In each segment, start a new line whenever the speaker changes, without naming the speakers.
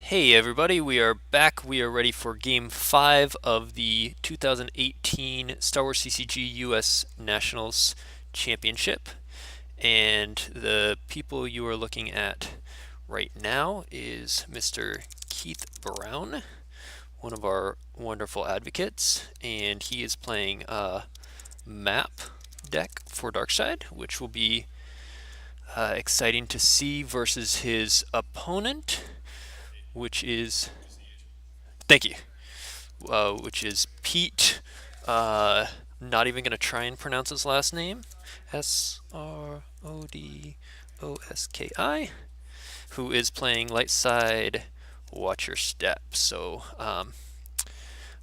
Hey everybody, we are back. We are ready for Game 5 of the 2018 Star Wars CCG US Nationals Championship. And the people you are looking at right now is Mr. Keith Brown, one of our wonderful advocates, and he is playing a map deck for Darkside, which will be exciting to see versus his opponent, which is thank you. Which is Pete. Not even going to try and pronounce his last name. Srodoski, who is playing light side Watch Your Step. So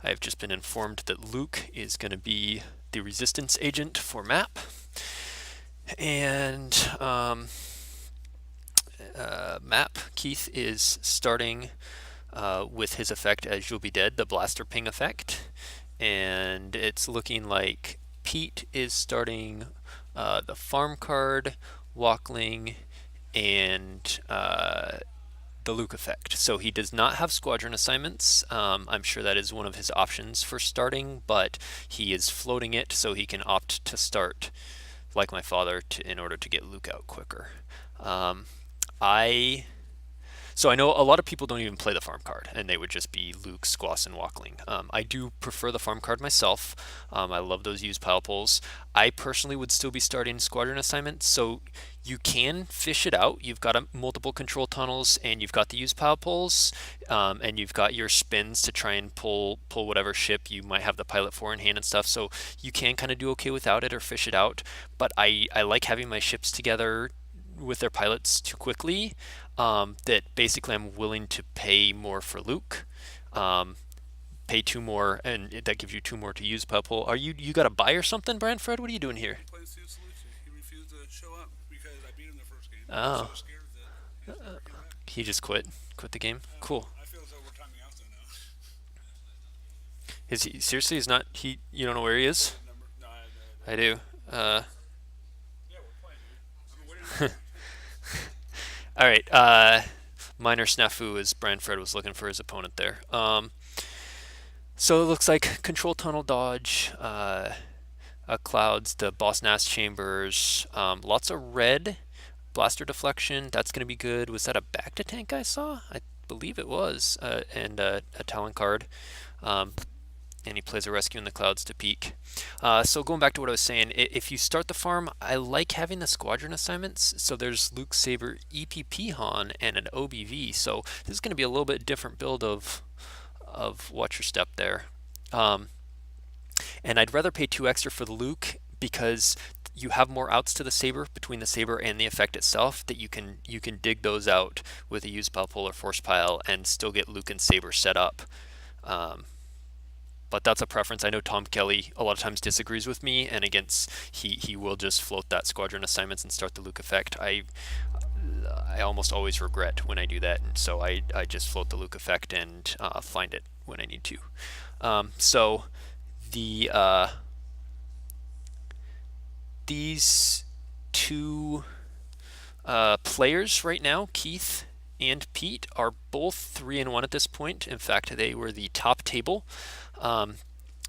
I've just been informed that Luke is going to be the resistance agent for map. And map, Keith is starting with his effect as You'll Be Dead, the Blaster Ping effect. And it's looking like Pete is starting the farm card, Walkling, and the Luke effect. So he does not have squadron assignments. I'm sure that is one of his options for starting, but he is floating it so he can opt to start like my father in order to get Luke out quicker. I So I know a lot of people don't even play the farm card, and they would just be Luke, Squass, and Walkling. I do prefer the farm card myself. I love those used pile pulls. I personally would still be starting squadron assignments, so you can fish it out. You've got multiple control tunnels, and you've got the used pile pulls, and you've got your spins to try and pull whatever ship you might have the pilot for in hand and stuff. So you can kind of do okay without it or fish it out. But I like having my ships together with their pilots too quickly, that basically I'm willing to pay more for Luke, pay two more, and that gives you two more to use Pupple. Are you got to buy or something, Branfred? What are you doing here?
He plays SWCCG. He refused to show up because I beat him the first game. He was so
Oh,
scared that he just never came back.
he just quit the game. Cool.
I feel as though we're timing out though now.
Is he seriously? Is not he? You don't know where he
Do you
is?
have his number? No, I
I
don't.
do. Uh,
Yeah, we're playing, dude. I've been waiting to talk to you.
all right. Minor snafu as Branfred was looking for his opponent there. So it looks like control tunnel dodge. Clouds, the Boss Nass chambers, lots of red, blaster deflection. That's going to be good. Was that a back to tank I saw? I believe it was, and a Talon card. Um, and he plays a rescue in the clouds to peak. So going back to what I was saying, if you start the farm, I like having the squadron assignments. So there's Luke Saber EPP Han and an OBV. So this is going to be a little bit different build of Watch Your Step there. Um, and I'd rather pay 2 extra for the Luke because you have more outs to the saber between the saber and the effect itself that you can dig those out with a used pile pull or force pile and still get Luke and saber set up. Um, but that's a preference. I know Tom Kelly a lot of times disagrees with me, and against he will just float that squadron assignments and start the Luke effect. I almost always regret when I do that, and so I just float the Luke effect and find it when I need to. So the these two players right now, Keith and Pete, are both 3-1 at this point. In fact, they were the top table.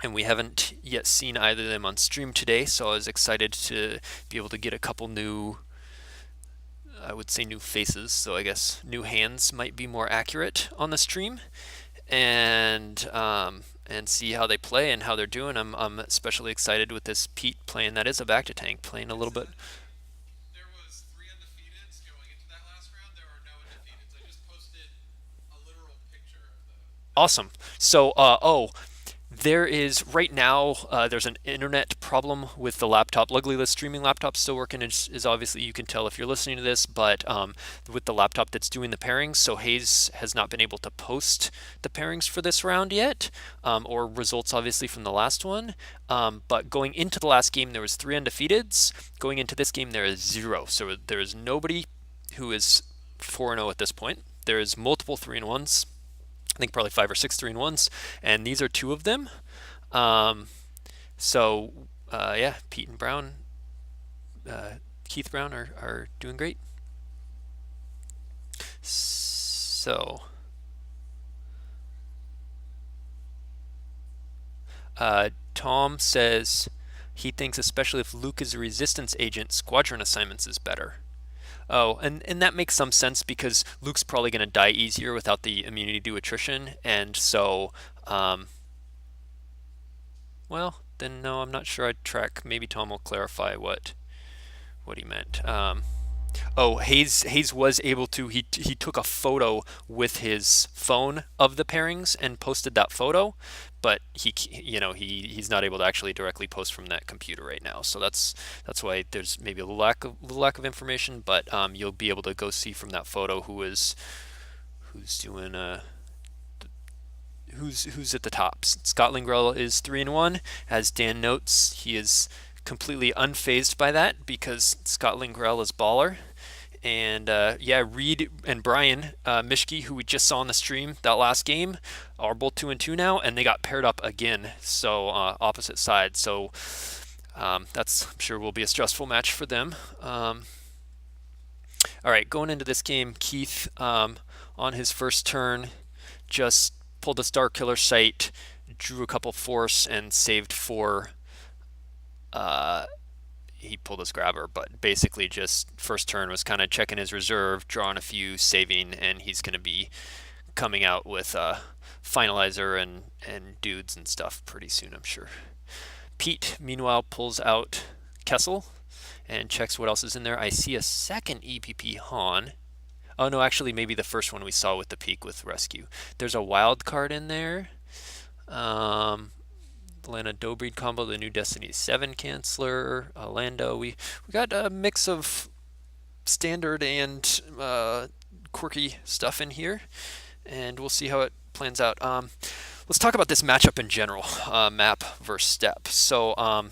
And we haven't yet seen either of them on stream today, so I was excited to be able to get a couple new, I would say new faces, so I guess new hands might be more accurate on the stream, and see how they play and how they're doing. I'm especially excited with this Pete playing that is a back to tank, playing a
It
little bit.
said there was three undefeateds going into that last round. There are no undefeateds. I just posted a literal picture of the
Awesome.
teams.
So, there is right now. There's an internet problem with the laptop. Luckily, the streaming laptop's still working. Is obviously you can tell if you're listening to this, but with the laptop that's doing the pairings, so Hayes has not been able to post the pairings for this round yet, or results obviously from the last one. But going into the last game, there was 3 undefeateds. Going into this game, there is 0. So there is nobody who is 4-0 at this point. There is multiple 3-1s. I think probably 5 or 6 3-1s, and these are 2 of them. Um, yeah, Pete and Brown, Keith Brown are doing great. So Tom says he thinks, especially if Luke is a resistance agent, squadron assignments is better. Oh, and that makes some sense because Luke's probably going to die easier without the immunity to attrition, and so, well, then no, I'm not sure I'd track. Maybe Tom will clarify what he meant. Oh, Hayes was able to. He took a photo with his phone of the pairings and posted that photo, but he's not able to actually directly post from that computer right now. So that's why there's maybe a lack of information. But you'll be able to go see from that photo who's doing who's at the tops. Scott Lingrell is 3-1. As Dan notes, he is completely unfazed by that because Scott Lingrell is baller. And yeah, Reed and Brian Mishke, who we just saw on the stream that last game, are both 2-2 now, and they got paired up again. So opposite sides. So that's, I'm sure, will be a stressful match for them. All right, going into this game, Keith on his first turn just pulled a Star Killer sight, drew a couple force, and saved four. He pulled his grabber, but basically just first turn was kind of checking his reserve, drawing a few, saving, and he's going to be coming out with finalizer and dudes and stuff pretty soon, I'm sure. Pete, meanwhile, pulls out Kessel and checks what else is in there. I see a second EPP Han. Oh no, actually, maybe the first one we saw with the peak with rescue. There's a wild card in there. Lana Dobreed combo, the new Destiny 7 canceller, Lando. We got a mix of standard and quirky stuff in here, and we'll see how it plans out. Let's talk about this matchup in general, map versus step. So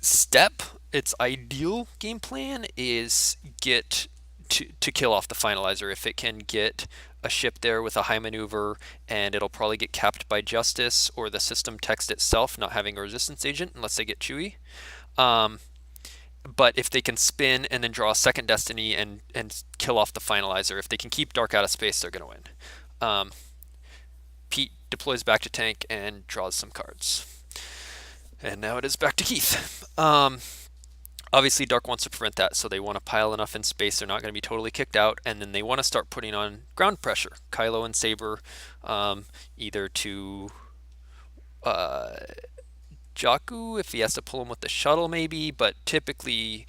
step, its ideal game plan is get to kill off the finalizer. If it can get a ship there with a high maneuver, and it'll probably get capped by Justice or the system text itself not having a resistance agent unless they get Chewie. But if they can spin and then draw a second Destiny and kill off the finalizer, if they can keep Dark out of space, they're going to win. Pete deploys back to tank and draws some cards. And now it is back to Keith. Obviously, Dark wants to prevent that, so they want to pile enough in space. They're not going to be totally kicked out, and then they want to start putting on ground pressure. Kylo and Saber, either to Jakku if he has to pull him with the shuttle, maybe, but typically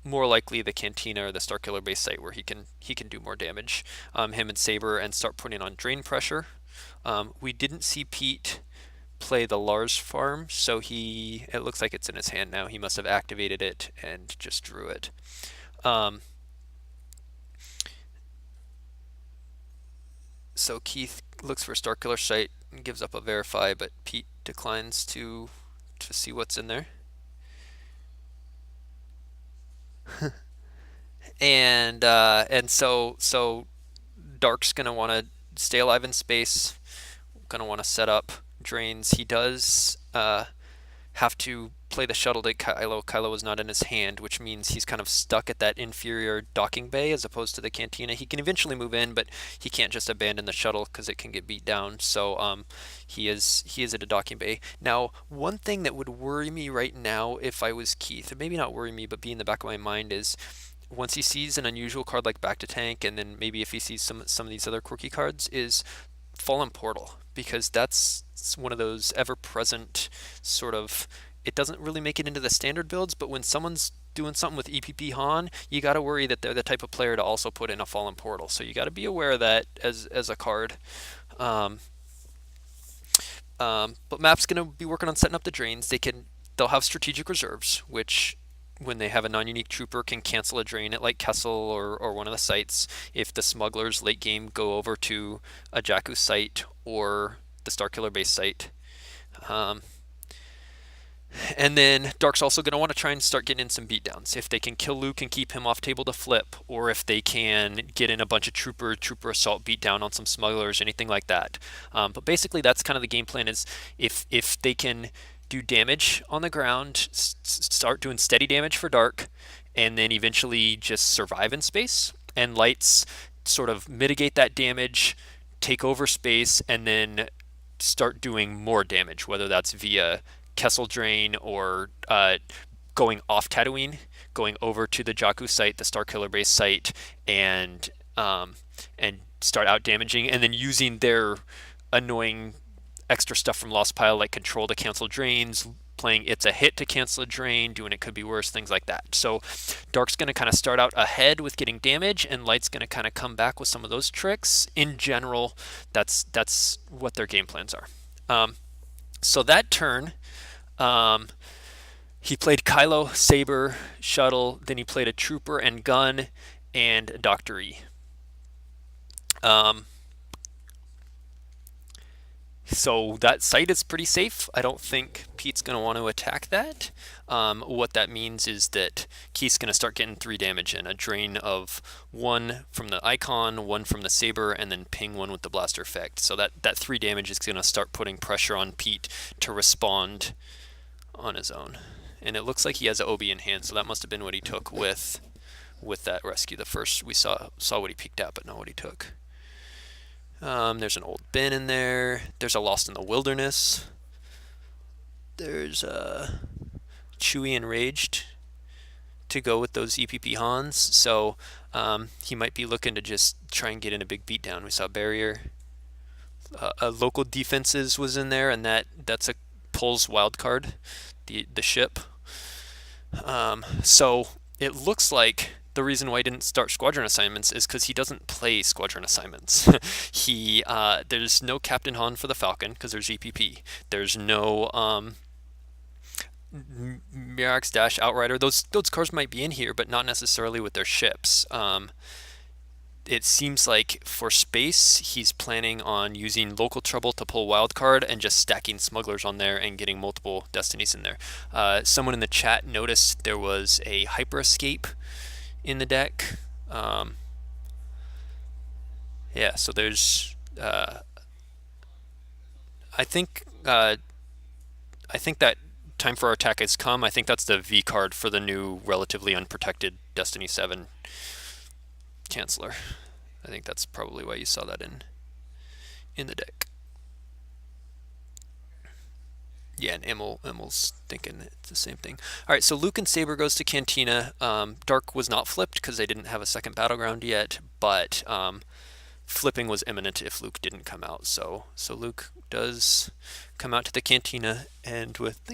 more likely the Cantina or the Starkiller base site where he can do more damage. Him and Saber, and start putting on drain pressure. We didn't see Pete play the Lars farm, so it looks like it's in his hand now. He must have activated it and just drew it. So Keith looks for Starkiller site and gives up a verify, but Pete declines to see what's in there. And so Dark's gonna want to stay alive in space, gonna want to set up drains. He does have to play the shuttle to Kylo. Kylo is not in his hand, which means he's kind of stuck at that inferior docking bay as opposed to the Cantina. He can eventually move in, but he can't just abandon the shuttle because it can get beat down. So he is at a docking bay. Now, one thing that would worry me right now if I was Keith, or maybe not worry me, but be in the back of my mind, is once he sees an unusual card like Back to Tank, and then maybe if he sees some of these other quirky cards, is Fallen Portal, because that's one of those ever-present sort of. It doesn't really make it into the standard builds, but when someone's doing something with EPP Han, you got to worry that they're the type of player to also put in a Fallen Portal. So you got to be aware of that as a card. But Map's gonna be working on setting up the drains. They'll have strategic reserves, which when they have a non-unique trooper can cancel a drain at like Kessel or one of the sites if the smugglers late game go over to a Jakku site or the Starkiller base site. And then Dark's also going to want to try and start getting in some beatdowns. If they can kill Luke and keep him off table to flip, or if they can get in a bunch of trooper assault beatdown on some smugglers, anything like that. But basically, that's kind of the game plan. Is if they can do damage on the ground, start doing steady damage for Dark, and then eventually just survive in space, and Lights sort of mitigate that damage, take over space, and then start doing more damage, whether that's via Kessel Drain or going off Tatooine, going over to the Jakku site, the Starkiller base site, and um, and start out damaging, and then using their annoying extra stuff from Lost Pile like Control to cancel drains, playing It's a Hit to cancel a drain, doing It Could Be Worse, things like that. So Dark's going to kind of start out ahead with getting damage, and Light's going to kind of come back with some of those tricks. In general, that's what their game plans are. So that turn, um, he played Kylo, Saber, Shuttle, then he played a Trooper and Gun, and Doctor E. Um, So that site is pretty safe. I don't think Pete's going to want to attack that. What that means is that Keith's going to start getting 3 damage in. A drain of 1 from the icon, 1 from the saber, and then ping 1 with the blaster effect. So that 3 damage is going to start putting pressure on Pete to respond on his own. And it looks like he has an OB in hand, so that must have been what he took with that rescue. The first we saw what he peeked at, but not what he took. There's an old bin in there. There's a Lost in the Wilderness. There's Chewie Enraged to go with those EPP Hans. So he might be looking to just try and get in a big beatdown. We saw Barrier. Local Defenses was in there, and that's a pulls wild card, the ship. So it looks like the reason why he didn't start squadron assignments is because he doesn't play squadron assignments. There's no Captain Han for the Falcon because there's EPP. There's no Mirax Dash Outrider. Those cars might be in here, but not necessarily with their ships. It seems like for space, he's planning on using local trouble to pull wildcard and just stacking smugglers on there and getting multiple destinies in there. Someone in the chat noticed there was a hyper escape in the deck. Yeah, so there's. I think. I think that time for our attack has come. I think that's the V card for the new relatively unprotected Destiny 7 Chancellor. I think that's probably why you saw that in the deck. Yeah, and Emil's thinking it's the same thing. All right, so Luke and Saber goes to Cantina. Dark was not flipped because they didn't have a second battleground yet, but flipping was imminent if Luke didn't come out. So Luke does come out to the Cantina, and with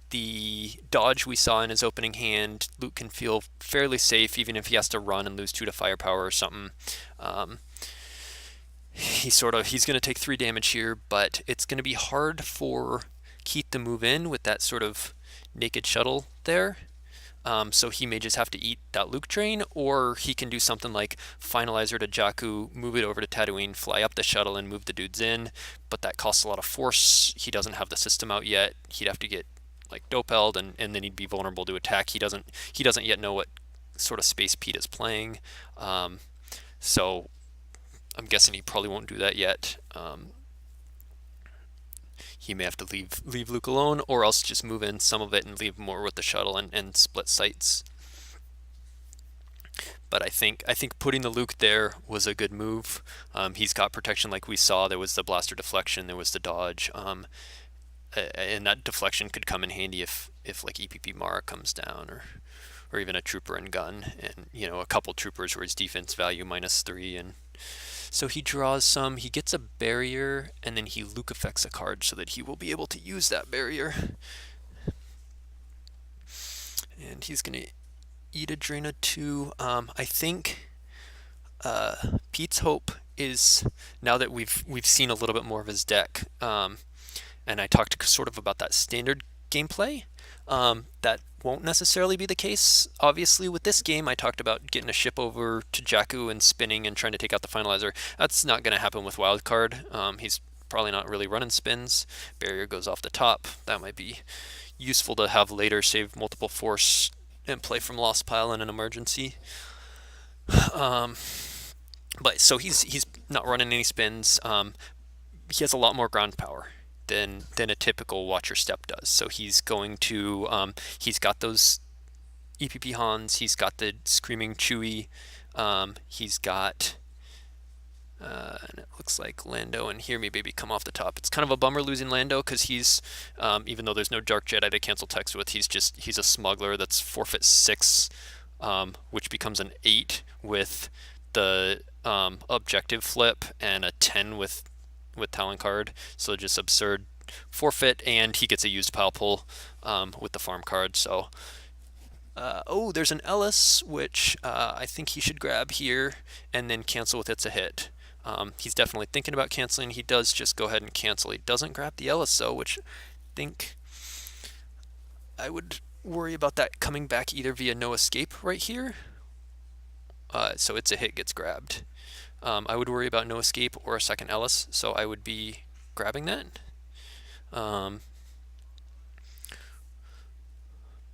the dodge we saw in his opening hand, Luke can feel fairly safe even if he has to run and lose 2 to firepower or something. He's going to take 3 damage here, but it's going to be hard for Keith to move in with that sort of naked shuttle there. So he may just have to eat that Luke train, or he can do something like Finalizer to Jakku, move it over to Tatooine, fly up the shuttle, and move the dudes in. But that costs a lot of force. He doesn't have the system out yet. He'd have to get like dopelled, and then he'd be vulnerable to attack. He doesn't yet know what sort of space Pete is playing. So I'm guessing he probably won't do that yet. He may have to leave Luke alone, or else just move in some of it and leave more with the shuttle and split sites. But I think putting the Luke there was a good move. He's got protection like we saw. There was the blaster deflection, there was the dodge, and that deflection could come in handy if like EPP Mara comes down, or even a trooper and gun, and a couple troopers where his defense value -3, and so he draws some, he gets a barrier, and then he Luke affects a card so that he will be able to use that barrier. And he's going to eat a Drena 2. I think Pete's hope is, now that we've seen a little bit more of his deck, and I talked sort of about that standard gameplay, that won't necessarily be the case. Obviously, with this game, I talked about getting a ship over to Jakku and spinning and trying to take out the Finalizer. That's not going to happen with Wildcard. He's probably not really running spins. Barrier goes off the top. That might be useful to have later, save multiple force and play from Lost Pile in an emergency. But so he's not running any spins. He has a lot more ground power than a typical Watcher Step does. So he's going to he's got those EPP Hans. He's got the Screaming Chewie. He's got And it looks like Lando and Hear Me Baby come off the top. It's kind of a bummer losing Lando because he's, even though there's no Dark Jedi to cancel text with, he's a smuggler that's forfeit 6, which becomes an 8 with the objective flip and a 10 with Talon card. So just absurd forfeit, and he gets a used pile pull with the farm card. So oh, there's an Ellis, which I think he should grab here and then cancel with It's a Hit. He's definitely thinking about canceling. He does just go ahead and cancel. He doesn't grab the Ellis, though, which I think I would worry about that coming back either via no escape right here. So It's a Hit gets grabbed. I would worry about no escape or a second Ellis, so I would be grabbing that. Um,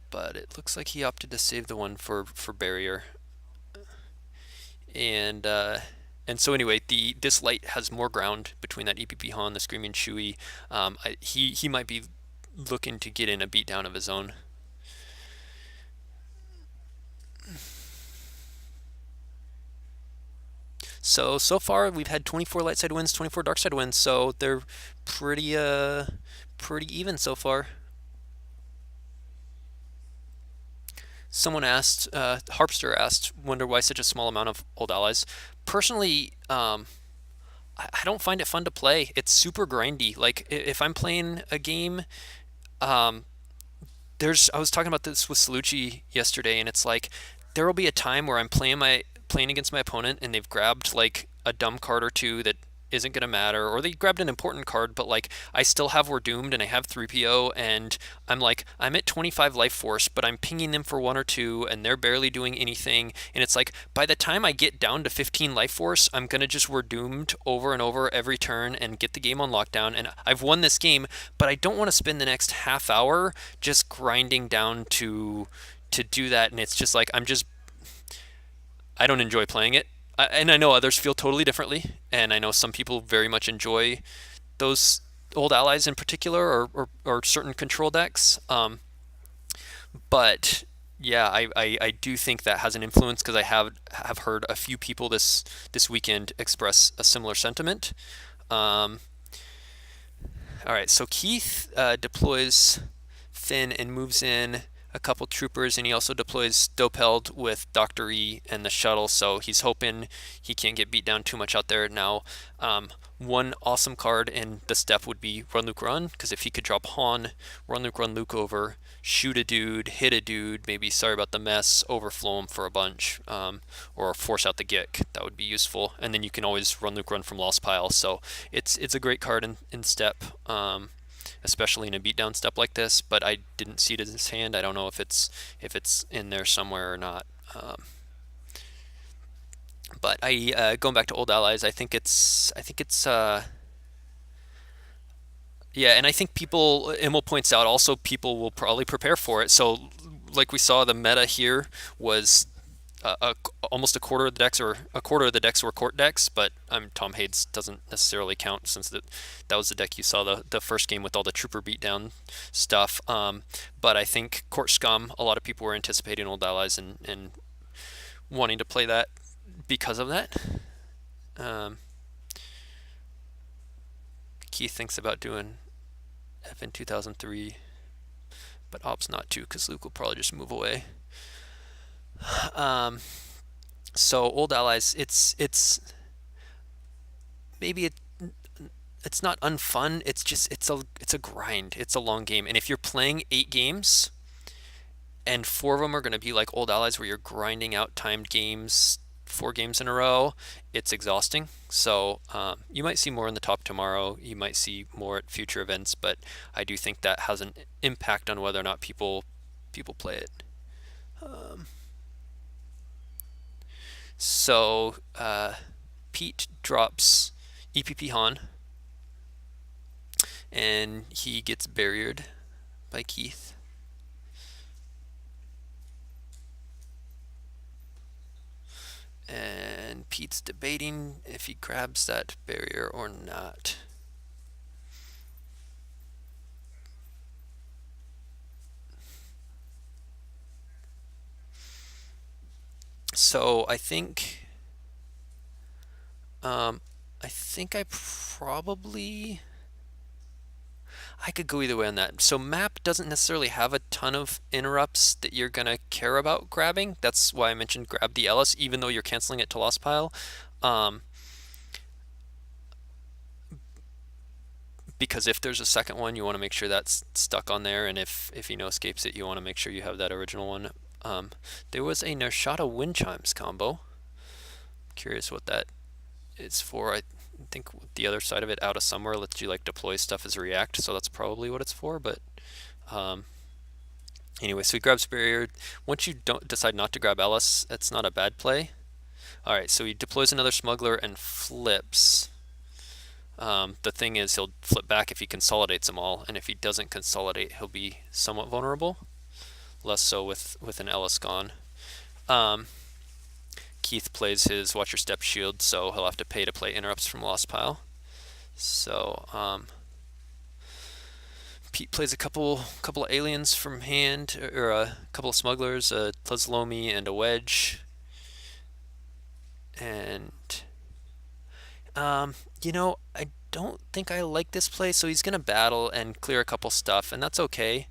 but it looks like he opted to save the one for barrier. And so anyway, this light has more ground between that EPP Han, the Screaming Chewie. He might be looking to get in a beatdown of his own. So far we've had 24 light side wins, 24 dark side wins. So they're pretty even so far. Someone asked, Harpster asked, wonder why such a small amount of old allies. Personally, I don't find it fun to play. It's super grindy. Like if I'm playing a game, um, I was talking about this with Salucci yesterday, and it's like there will be a time where I'm playing against my opponent, and they've grabbed like a dumb card or two that isn't going to matter, or they grabbed an important card, but like I still have We're Doomed and I have 3PO, and I'm at 25 life force, but I'm pinging them for 1 or 2, and they're barely doing anything. And it's like by the time I get down to 15 life force, I'm going to just We're Doomed over and over every turn and get the game on lockdown. And I've won this game, but I don't want to spend the next half hour just grinding down to do that. And it's just like I don't enjoy playing it. And I know others feel totally differently, and I know some people very much enjoy those old allies in particular, or certain control decks. But yeah, I do think that has an influence because I have heard a few people this weekend express a similar sentiment. Um, all right, so Keith deploys Finn and moves in a couple troopers, and he also deploys Dopeld with Dr. E and the shuttle, so he's hoping he can't get beat down too much out there. Now, one awesome card in the step would be Run Luke Run, because if he could drop Han, Run Luke over, shoot a dude, hit a dude, maybe sorry about the mess, overflow him for a bunch, or force out the Gick, that would be useful. And then you can always Run Luke Run from Lost Pile, so it's a great card in step. Especially in a beatdown step like this, but I didn't see it in his hand. I don't know if it's in there somewhere or not. But going back to old allies, I think it's yeah, and I think people, Immel points out also people will probably prepare for it. So like we saw, the meta here was almost a quarter of the decks, or a quarter of the decks were court decks, but Tom Hades doesn't necessarily count since that was the deck you saw the first game with all the trooper beatdown stuff. But I think court scum, a lot of people were anticipating old allies and wanting to play that because of that. Um, Keith thinks about doing F in 2003, but opts not to because Luke will probably just move away. Um, so old allies, it's maybe it's not unfun. It's just it's a grind. It's a long game, and if you're playing 8 games and 4 of them are going to be like old allies where you're grinding out timed games 4 games in a row, it's exhausting. So you might see more in the top tomorrow. You might see more at future events, but I do think that has an impact on whether or not people play it. Um, so Pete drops EPP Han, and he gets barriered by Keith. And Pete's debating if he grabs that barrier or not. So I think I think I could go either way on that. So map doesn't necessarily have a ton of interrupts that you're gonna care about grabbing. That's why I mentioned grab the Ellis, even though you're canceling it to lost pile. Um, because if there's a second one, you want to make sure that's stuck on there, and if he no escapes it, you want to make sure you have that original one. Um, there was a Nershada Wind Chimes combo. Curious what that is for. I think the other side of it, out of somewhere, lets you like deploy stuff as a react, so that's probably what it's for. But um, anyway, so he grabs barrier. Once you don't decide not to grab Ellis, it's not a bad play. All right, so he deploys another smuggler and flips. The thing is, he'll flip back if he consolidates them all, and if he doesn't consolidate, he'll be somewhat vulnerable. Less so with an Ellis gone. Um, Keith plays his Watch Your Step shield, so he'll have to pay to play interrupts from Lost Pile. So Pete plays a couple of aliens from hand, or a couple of smugglers, a Tlazlomi and a wedge, and I don't think I like this play. So he's gonna battle and clear a couple stuff, and that's okay.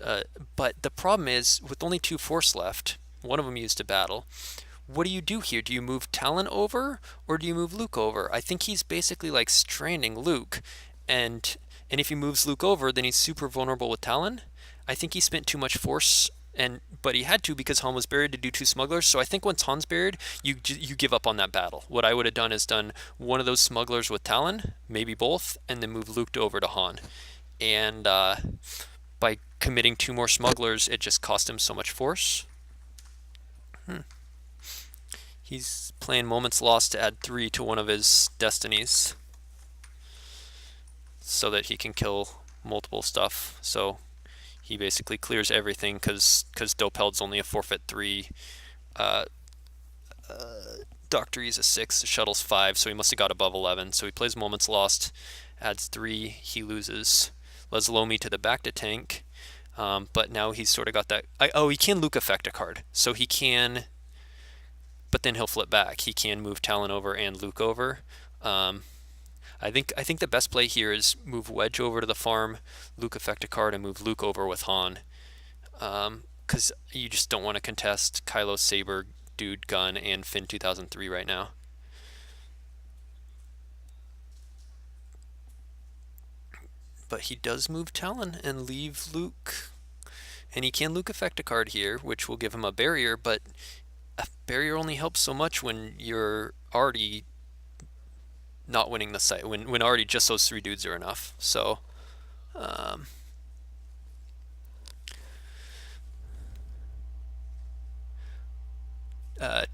Uh, but the problem is, with only two force left, one of them used to battle. What do you do here? Do you move Talon over or do you move Luke over? I think he's basically like stranding Luke, and if he moves Luke over, then he's super vulnerable with Talon. I think he spent too much force, but he had to because Han was buried to do two smugglers. So I think once Han's buried, you give up on that battle. What I would have done is done one of those smugglers with Talon, maybe both, and then move Luke over to Han. And by committing two more smugglers, it just cost him so much force. He's playing Moments Lost to add 3 to one of his destinies so that he can kill multiple stuff. So he basically clears everything because Dopeld's only a forfeit 3. Uh, Doctor E's a 6, the Shuttle's 5, so he must have got above 11. So he plays Moments Lost, adds 3, he loses. Leslomi to the back to tank, but now he's sort of got that. He can Luke effect a card, so he can, but then he'll flip back. He can move Talon over and Luke over. I think the best play here is move Wedge over to the farm, Luke effect a card, and move Luke over with Han. Because you just don't want to contest Kylo Saber, Dude Gun, and Finn 2003 right now. But he does move Talon and leave Luke. And he can Luke effect a card here, which will give him a barrier, but a barrier only helps so much when you're already not winning the site, when already just those 3 dudes are enough. So um,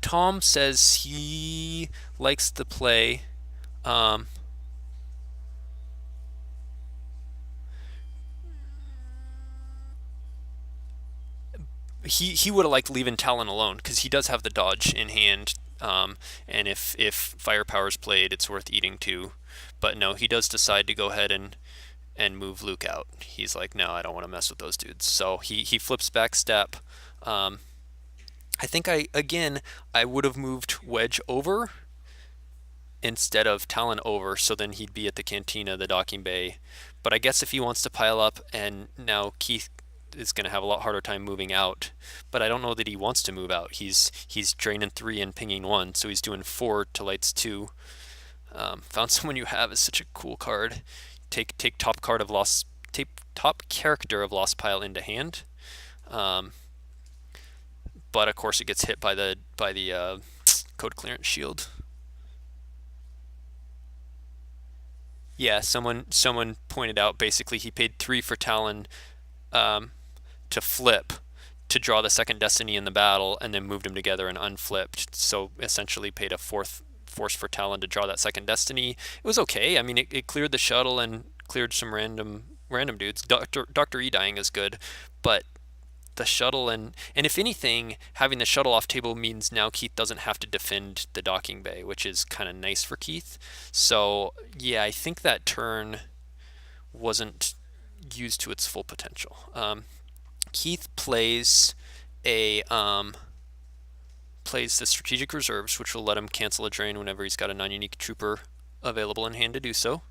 Tom says he likes the play. Um, he would have liked leaving Talon alone because he does have the dodge in hand. And if firepower's played, it's worth eating too. But no, he does decide to go ahead and move Luke out. He's like, no, I don't want to mess with those dudes. So he flips back step. I think I would have moved Wedge over instead of Talon over, so then he'd be at the cantina, the docking bay. But I guess if he wants to pile up, and now Keith is going to have a lot harder time moving out. But I don't know that he wants to move out. He's draining 3 and pinging 1, so he's doing 4 to lights 2. Found Someone You Have is such a cool card. Take top character of Lost Pile into hand. But of course it gets hit by the code clearance shield. Yeah, someone pointed out basically he paid 3 for Talon um, to flip to draw the second destiny in the battle, and then moved them together and unflipped. So essentially paid a 4th force for Talon to draw that second destiny. It was okay. I mean, it cleared the shuttle and cleared some random dudes. Doctor E dying is good, but the shuttle and if anything, having the shuttle off table means now Keith doesn't have to defend the docking bay, which is kind of nice for Keith. So yeah, I think that turn wasn't used to its full potential. Keith plays a plays the strategic reserves, which will let him cancel a drain whenever he's got a non-unique trooper available in hand to do so.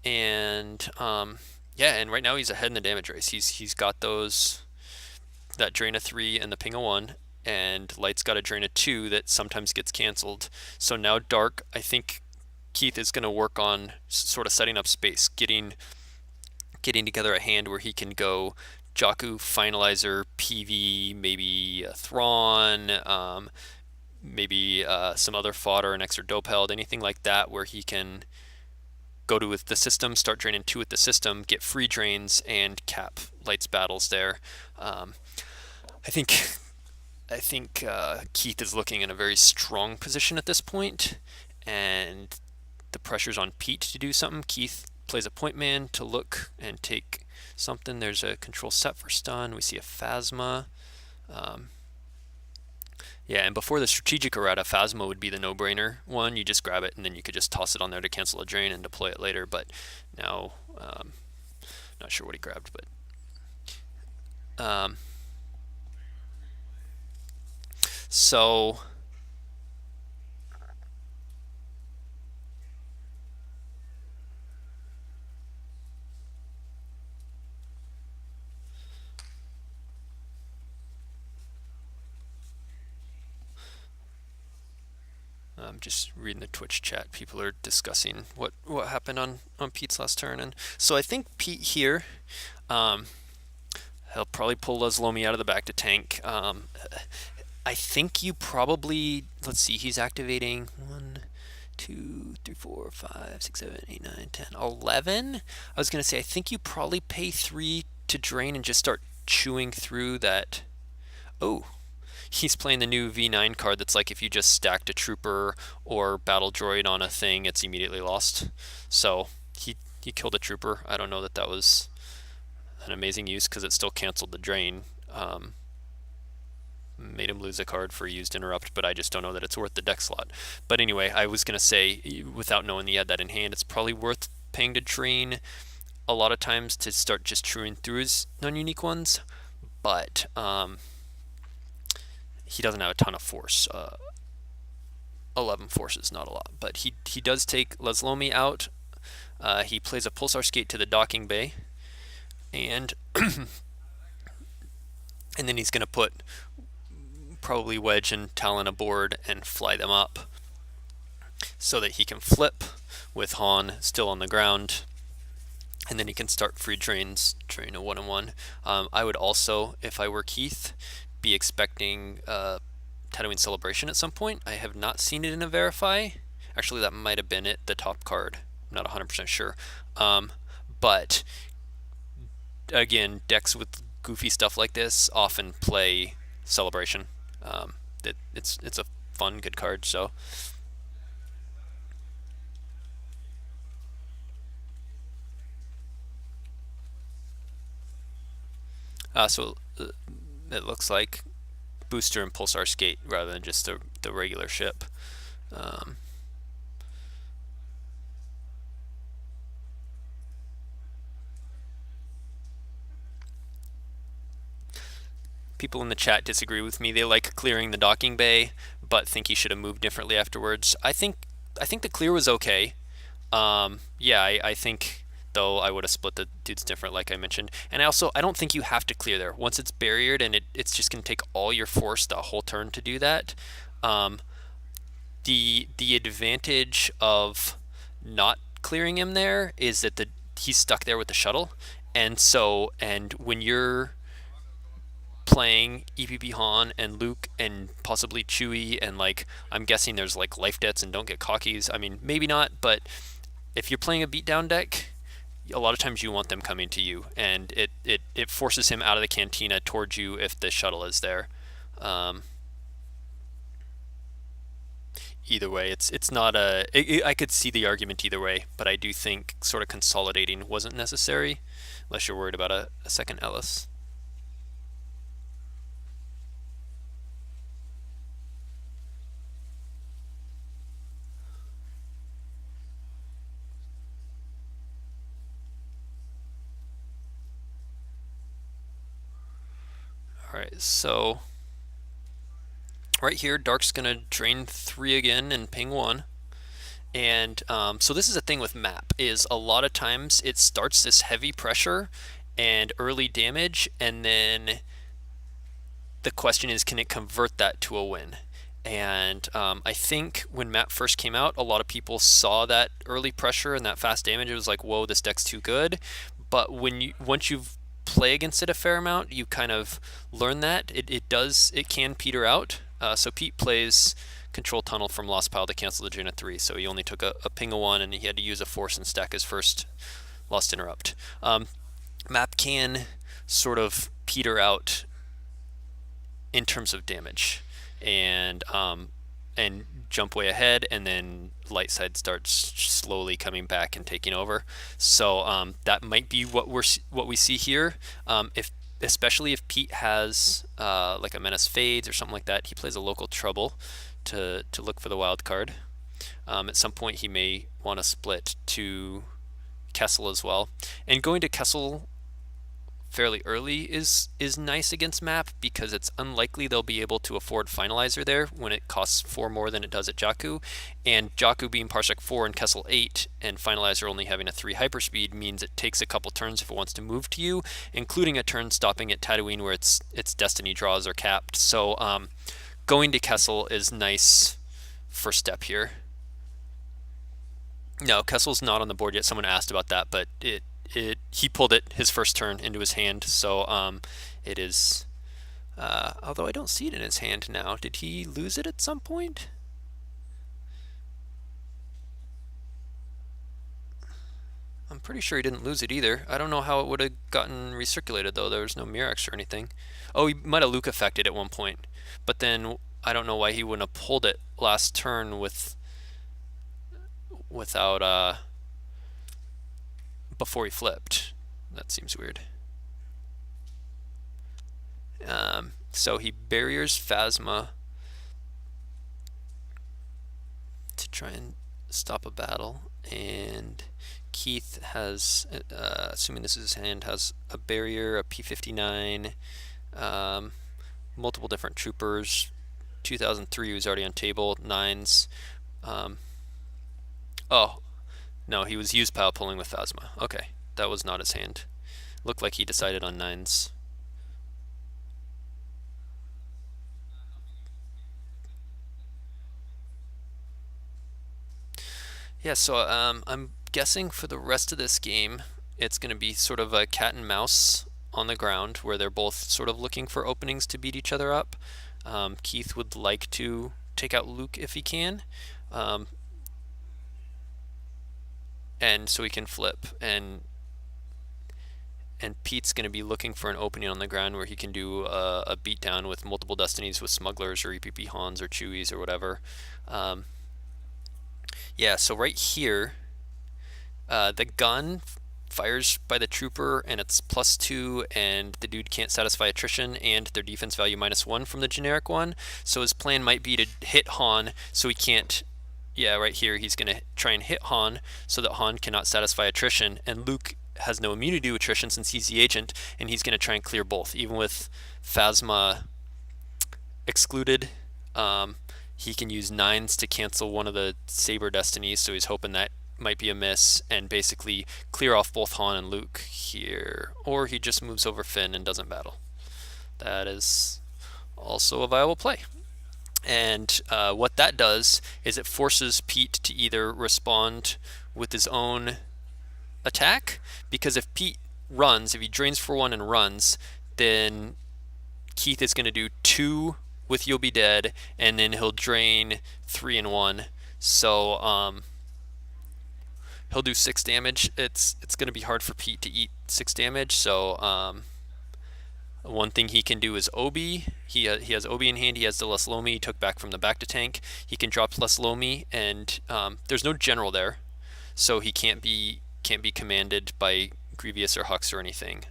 And yeah, and right now he's ahead in the damage race. He's got those, that drain of 3 and the ping of 1, and Light's got a drain of 2 that sometimes gets canceled. So now Dark, I think Keith is going to work on sort of setting up space, getting together a hand where he can go Jakku, Finalizer, PV, maybe a Thrawn, maybe some other fodder, an extra dope held, anything like that, where he can go to with the system, start draining 2 with the system, get free drains, and cap Light's battles there. I think Keith is looking in a very strong position at this point, and the pressure's on Pete to do something. Keith plays a point man to look and take something. There's a control set for stun. We see a Phasma. Um, yeah, and before the strategic errata, Phasma would be the no-brainer one. You just grab it, and then you could just toss it on there to cancel a drain and deploy it later. But now, not sure what he grabbed, but so I'm just reading the Twitch chat. People are discussing what happened on Pete's last turn, and so I think Pete here, um, he'll probably pull Leslomi out of the back to tank. I think you probably, let's see, he's activating 1, 2, 3, 4, 5, 6, 7, 8, 9, 10, 11. I was gonna say I think you probably pay 3 to drain and just start chewing through that. Oh, he's playing the new V9 card that's like if you just stacked a trooper or battle droid on a thing, it's immediately lost. So he killed a trooper. I don't know that that was an amazing use because it still canceled the drain. Made him lose a card for used interrupt, but I just don't know that it's worth the deck slot. But anyway, I was gonna say, without knowing he had that in hand, it's probably worth paying to drain a lot of times to start just chewing through his non-unique ones. But he doesn't have a ton of force. 11 force is not a lot, but he does take Leslomi out. He plays a Pulsar Skate to the docking bay, and and then he's gonna put probably Wedge and Talon aboard and fly them up so that he can flip with Han still on the ground, and then he can start free drains, drain a 1-1. I would also, if I were Keith, be expecting Tatooine Celebration at some point. I have not seen it in a Verify. Actually, that might have been it, the top card. I'm not 100% sure. But again, decks with goofy stuff like this often play Celebration. It's a fun, good card. So it looks like booster and pulsar skate rather than just the regular ship. Um, People in the chat disagree with me. They like clearing the docking bay, but think he should have moved differently afterwards. I think the clear was okay. Yeah, I think though I would have split the dudes different, like I mentioned. And I don't think you have to clear there. Once it's barriered and it's just gonna take all your force the whole turn to do that. Um, the advantage of not clearing him there is that he's stuck there with the shuttle, and when you're playing EPP Han and Luke and possibly Chewie and like I'm guessing there's like life debts and don't get cockies. I mean maybe not, but if you're playing a beatdown deck, a lot of times you want them coming to you, and it forces him out of the cantina towards you if the shuttle is there. Um, Either way, it's not I could see the argument either way, but I do think sort of consolidating wasn't necessary, unless you're worried about a second Ellis. All right, so Right here, Dark's gonna drain 3 again and ping 1. And so this is a thing with map, is a lot of times it starts this heavy pressure and early damage, and then the question is, can it convert that to a win? And I think when map first came out, a lot of people saw that early pressure and that fast damage. It was like, whoa, this deck's too good. But once you've play against it a fair amount, you kind of learn that it can peter out. So Pete plays Control Tunnel from Lost Pile to cancel the Jaina 3, so he only took a ping of 1 and he had to use a force and stack his first Lost Interrupt. Map can sort of peter out in terms of damage, and jump way ahead, and then light side starts slowly coming back and taking over. So that might be what we see here. If especially if Pete has like a Menace Fades or something like that, he plays a local Trouble to look for the wild card. At some point, he may want to split to Kessel as well, and going to Kessel fairly early is nice against map, because it's unlikely they'll be able to afford Finalizer there when it costs 4 more than it does at Jakku, and Jakku being Parsec 4 and Kessel 8 and Finalizer only having a 3 hyperspeed means it takes a couple turns if it wants to move to you, including a turn stopping at Tatooine where its destiny draws are capped. So going to Kessel is nice first step here. No, Kessel's not on the board yet. Someone asked about that, but he pulled it his first turn into his hand, so it is. Although I don't see it in his hand now. Did he lose it at some point? I'm pretty sure he didn't lose it either. I don't know how it would have gotten recirculated though. There was no Murex or anything. Oh, he might have Luke affected at one point, but then I don't know why he wouldn't have pulled it last turn without before he flipped. That seems weird. So he barriers Phasma to try and stop a battle, and Keith has, assuming this is his hand, has a barrier, a P59, multiple different troopers. 2003 was already on table, nines. Oh, no, he was used pile pulling with Phasma. Okay, that was not his hand. Looked like he decided on nines. Yeah, so I'm guessing for the rest of this game, it's going to be sort of a cat and mouse on the ground where they're both sort of looking for openings to beat each other up. Keith would like to take out Luke if he can, and so he can flip. And Pete's going to be looking for an opening on the ground where he can do a beatdown with multiple destinies with smugglers or EPP Hans or Chewies or whatever. Yeah, so right here, the gun fires by the trooper and it's +2, and the dude can't satisfy attrition, and their defense value -1 from the generic one. So his plan might be to hit Han so he can't. Yeah, right here he's going to try and hit Han so that Han cannot satisfy attrition, and Luke has no immunity to attrition since he's the agent, and he's going to try and clear both. Even with Phasma excluded, he can use nines to cancel one of the Saber Destinies, so he's hoping that might be a miss and basically clear off both Han and Luke here. Or he just moves over Finn and doesn't battle. That is also a viable play. And what that does is it forces Pete to either respond with his own attack, because if Pete runs, if he drains for 1 and runs, then Keith is going to do 2 with You'll Be Dead, and then he'll drain 3 and 1. So he'll do 6 damage. It's going to be hard for Pete to eat 6 damage. So one thing he can do is Obi. He has Obi in hand. He has the Less Lomi he took back from the back to tank. He can drop Less Lomi, and there's no general there, so he can't be commanded by Grievous or Hux or anything.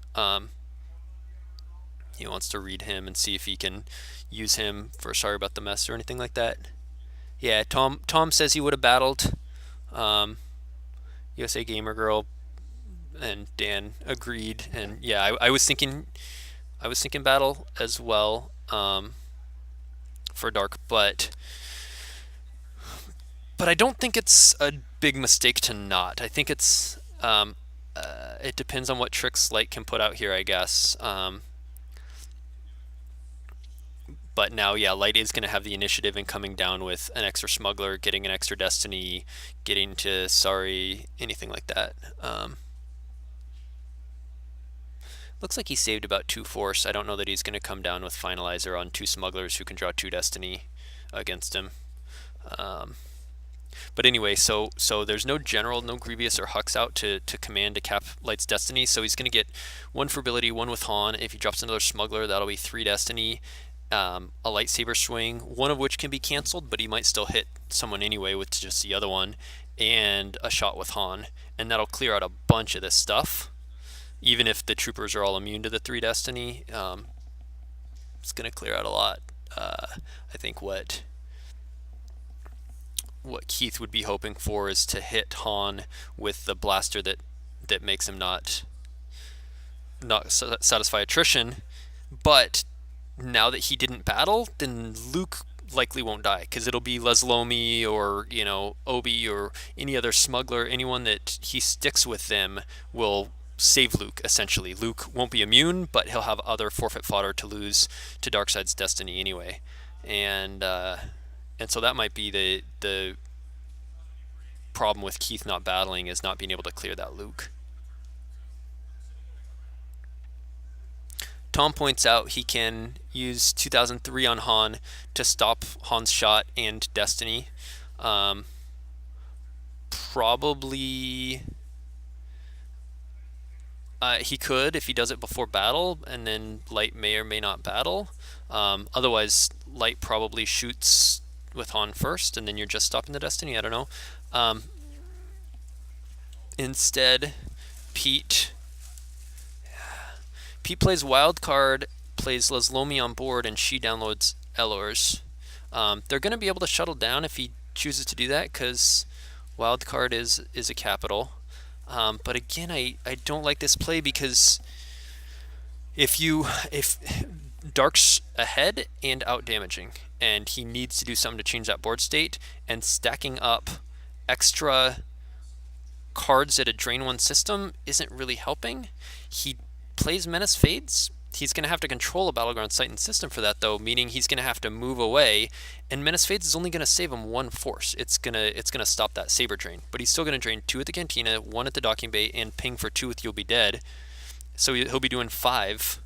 He wants to read him and see if he can use him for Sorry About the Mess or anything like that. Yeah, Tom says he would have battled. USA Gamer Girl and Dan agreed, and yeah, I was thinking battle as well. for dark, but I don't think it's a big mistake to not. I think it depends on what tricks light can put out here, I guess. But now, yeah, light is going to have the initiative in coming down with an extra smuggler, getting an extra destiny, getting to sorry, anything like that. Looks like he saved about 2 force. I don't know that he's going to come down with finalizer on 2 smugglers who can draw 2 destiny against him. Um, But anyway, so there's no general, no Grievous or Hux out to command to cap Light's destiny. So he's going to get 1 for ability, 1 with Han. If he drops another smuggler, that'll be 3 destiny. A lightsaber swing, one of which can be canceled, but he might still hit someone anyway with just the other one, and a shot with Han, and that'll clear out a bunch of this stuff. Even if the troopers are all immune to the 3 destiny, it's going to clear out a lot. I think what Keith would be hoping for is to hit Han with the blaster that makes him not satisfy attrition. But now that he didn't battle, then Luke likely won't die because it'll be Leslomi or Obi or any other smuggler, anyone that he sticks with them will save Luke. Essentially, Luke won't be immune, but he'll have other forfeit fodder to lose to Darkseid's destiny anyway, and so that might be the problem with Keith not battling, is not being able to clear that Luke. Tom points out he can use 2003 on Han to stop Han's shot and destiny. Probably he could if he does it before battle, and then Light may or may not battle. Otherwise, Light probably shoots with Han first, and then you're just stopping the destiny. I don't know. Instead, Pete plays wild card, plays Leslomi on board, and she downloads Elors. They're going to be able to shuttle down if he chooses to do that, because wild card is a capital. But again, I don't like this play, because if Dark's ahead and out damaging, and he needs to do something to change that board state, and stacking up extra cards at a drain 1 system isn't really helping. He plays Menace Fades. He's going to have to control a Battleground Titan system for that, though, meaning he's going to have to move away, and Menace Fades is only going to save him 1 force. It's gonna stop that saber drain, but he's still going to drain 2 at the cantina, 1 at the docking bay, and ping for 2 with You'll Be Dead. So he'll be doing 5.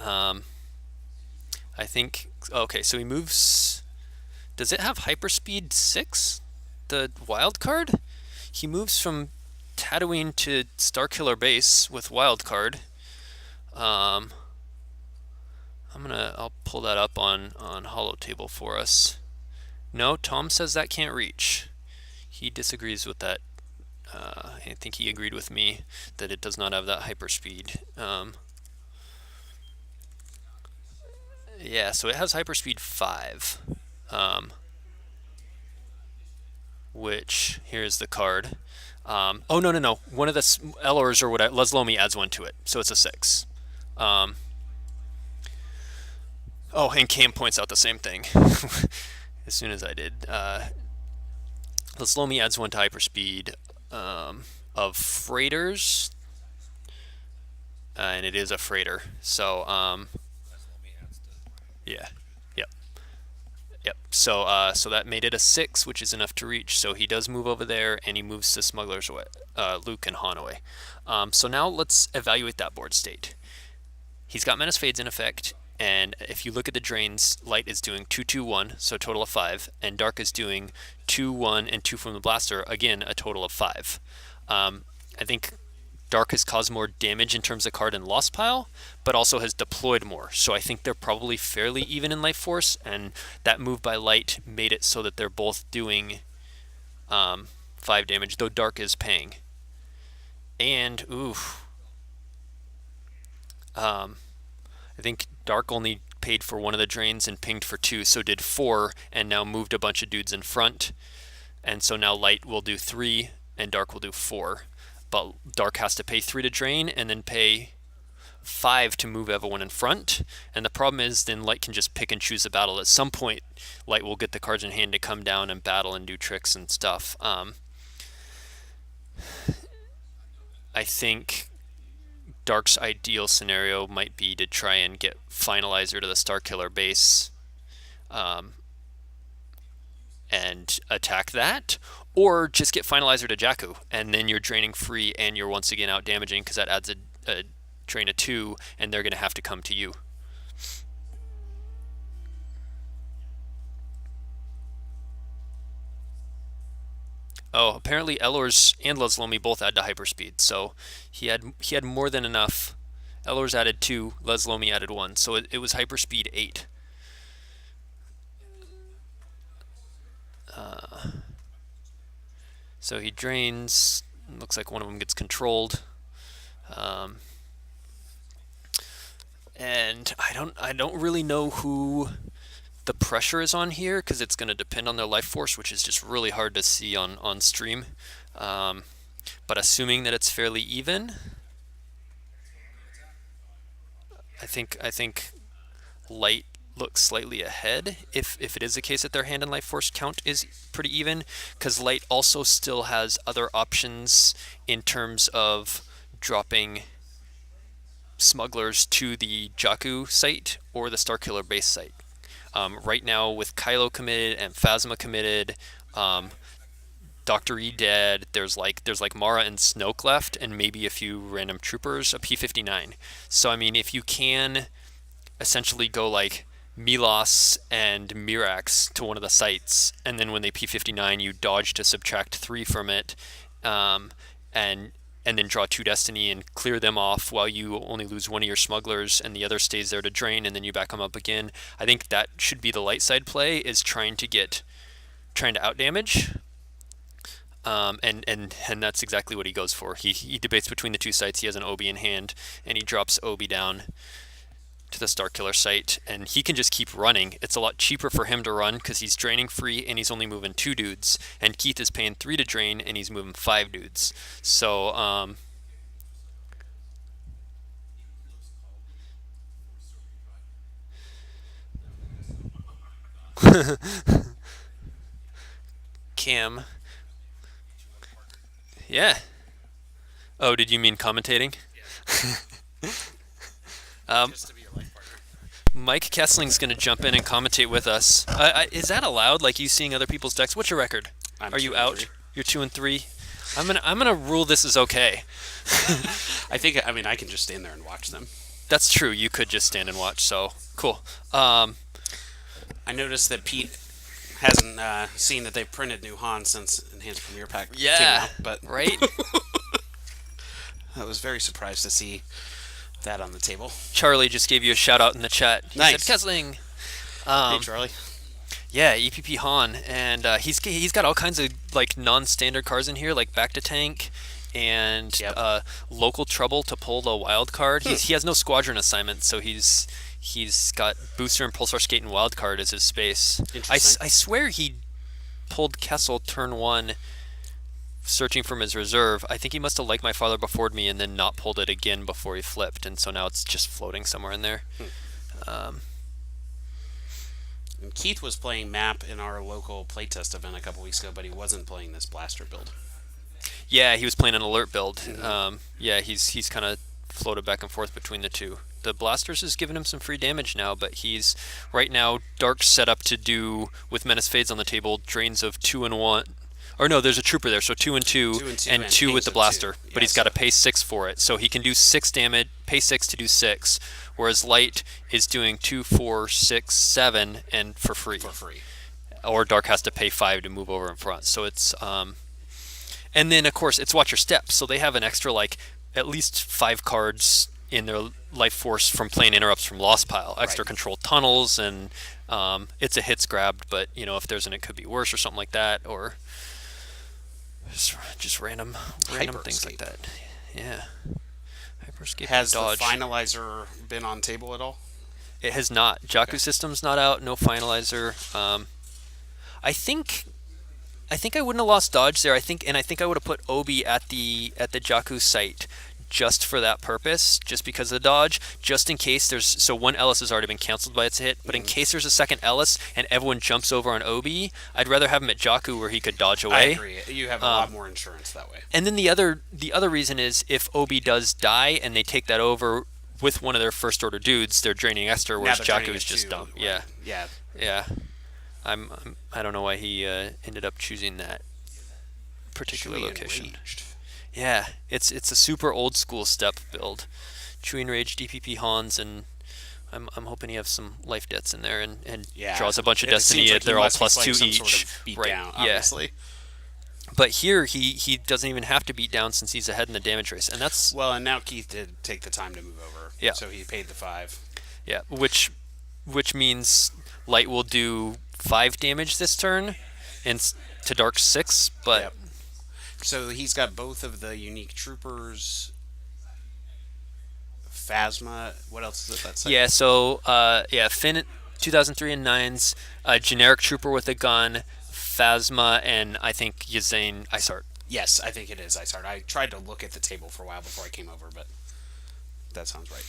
I think. Okay, so he moves. Does it have hyperspeed 6? The wild card? He moves from Tatooine to Starkiller Base with wild card. I'll pull that up on Holotable for us. No, Tom says that can't reach. He disagrees with that. I think he agreed with me that it does not have that hyperspeed. Yeah, so it has hyperspeed 5. Which, here's the card. Oh, no. One of the Elors or whatever, Leslomi adds 1 to it, so it's a 6. Oh, and Cam points out the same thing as soon as I did. Leslomi adds 1 to hyperspeed of freighters, and it is a freighter. So, yeah. Yep. So that made it a 6, which is enough to reach. So he does move over there, and he moves the smugglers away, Luke and Han away. So now let's evaluate that board state. He's got Menace Fades in effect, and if you look at the drains, Light is doing 2-2-1, so a total of 5, and Dark is doing 2-1 and 2 from the blaster, again a total of 5. I think Dark has caused more damage in terms of card and loss pile, but also has deployed more. So I think they're probably fairly even in life force, and that move by Light made it so that they're both doing 5 damage, though Dark is paying. And, I think Dark only paid for 1 of the drains and pinged for 2, so did 4, and now moved a bunch of dudes in front. And so now Light will do 3, and Dark will do 4. But Dark has to pay 3 to drain, and then pay 5 to move everyone in front. And the problem is then Light can just pick and choose the battle. At some point, Light will get the cards in hand to come down and battle and do tricks and stuff. I think Dark's ideal scenario might be to try and get Finalizer to the Starkiller base, um, and attack that, or just get Finalizer to Jakku, and then you're draining free and you're once again out damaging because that adds a drain of 2, and they're going to have to come to you. Oh, apparently Elors and Leslomi both add to hyperspeed, so he had more than enough. Elors added 2, Leslomi added 1, so it was hyperspeed 8. So he drains. Looks like one of them gets controlled, um, and I don't really know who the pressure is on here because it's going to depend on their life force, which is just really hard to see on stream. Um, but assuming that it's fairly even, I think Light looks slightly ahead if it is the case that their hand and life force count is pretty even, because Light also still has other options in terms of dropping smugglers to the Jakku site or the Starkiller base site. Right now, with Kylo committed and Phasma committed, Dr. E dead, there's like Mara and Snoke left, and maybe a few random troopers, a P-59. So I mean, if you can essentially go like Milos and Mirax to one of the sites, and then when they P-59, you dodge to subtract 3 from it, um, and and then draw 2 destiny and clear them off while you only lose one of your smugglers and the other stays there to drain, and then you back them up again. I think that should be the light side play, is trying to outdamage. And that's exactly what he goes for. He debates between the 2 sites. He has an Obi in hand, and he drops Obi down to the Starkiller site, and he can just keep running. It's a lot cheaper for him to run because he's draining free and he's only moving 2 dudes, and Keith is paying 3 to drain and he's moving 5 dudes. So Cam, yeah. Oh, did you mean commentating? um,
Just to be your life partner.
Mike Kessling's going to jump in and commentate with us. Is that allowed? Like, you seeing other people's decks? What's your record?
I'm
Are
two
you
and
out?
three.
You're 2-3. I'm gonna rule this as okay.
I think, I mean, I can just stand there and watch them.
That's true. You could just stand and watch. So cool.
I noticed that Pete hasn't seen that they've printed new Han since Enhanced Premiere Pack came
Yeah.
out, but
Right.
I was very surprised to see that on the table.
Charlie just gave you a shout out in the chat. He
Nice.
said Kesling.
Hey, Charlie.
Yeah, EPP Han, and he's got all kinds of like non-standard cards in here, like back to tank and
Yep.
local trouble to pull the wild card. He has no squadron assignment, so he's got booster and pulsar skate and wild card as his space.
Interesting.
I swear he pulled Kessel turn 1, searching from his reserve. I think he must have liked my father before me and then not pulled it again before he flipped, and so now it's just floating somewhere in there.
And Keith was playing map in our local playtest event a couple weeks ago, but he wasn't playing this blaster build.
Yeah, he was playing an alert build. Yeah, he's kind of floated back and forth between the two. The blasters is giving him some free damage now, but he's right now Dark's set up to do with Menace Fades on the table drains of 2 and 1. Or no, there's a trooper there, so 2 and 2,
2 and 2
and
and
2 with
pings
the
of
blaster.
2.
But
Yeah,
he's got to
so-
pay 6 for it, so he can do 6 damage, pay 6 to do 6. Whereas Light is doing 2, 4, 6, 7, and for free.
For free.
Or Dark has to pay 5 to move over in front. So it's and then of course it's Watch Your Step. So they have an extra like at least 5 cards in their life force from playing interrupts from Lost Pile, extra
Right.
control tunnels, and it's a hits grabbed. But you know, if there's an it could be worse or something like that, or just random things like
Hyperscape.
that. Yeah. Hyperscape
Has
and
the
dodge.
finalizer been on table at all?
It has not. Jakku
Okay.
system's not out. No finalizer. I think I wouldn't have lost dodge there. I think I would have put Obi at the Jakku site just for that purpose, just because of the dodge, just in case there's so one Ellis has already been canceled by its hit, but in case there's a second Ellis and everyone jumps over on Obi, I'd rather have him at Jakku where he could dodge
I
away.
agree. You have a lot more insurance that way.
And then the other reason is if Obi does die and they take that over with one of their first order dudes, they're draining Esther,
Now
whereas
they're
Jakku
draining
is
it
just
too,
dumb.
right.
Yeah,
Yeah.
yeah. I don't know why he ended up choosing that particular
Chewy
location.
Enraged.
Yeah, it's a super old school step build. Chewy Enraged, DPP Hans, and I'm hoping he has some life debts in there and
Yeah.
draws a bunch of
It
Destiny.
seems like he
They're all
must be
plus
playing
2
some
each.
sort of beat
Right,
down,
yeah.
obviously.
But here he doesn't even have to beat down since he's ahead in the damage race, and that's
Well, and now Keith did take the time to move over.
Yeah.
So he paid the 5.
yeah, which means Light will do 5 damage this turn, and to Dark 6. But
Yep. So he's got both of the unique troopers. Phasma. What else is it that say?
yeah, so Finn 2003 and 9's generic trooper with a gun, Phasma, and I think Yazane Isart.
Yes, I think it is Isart. I tried to look at the table for a while before I came over, but that sounds right.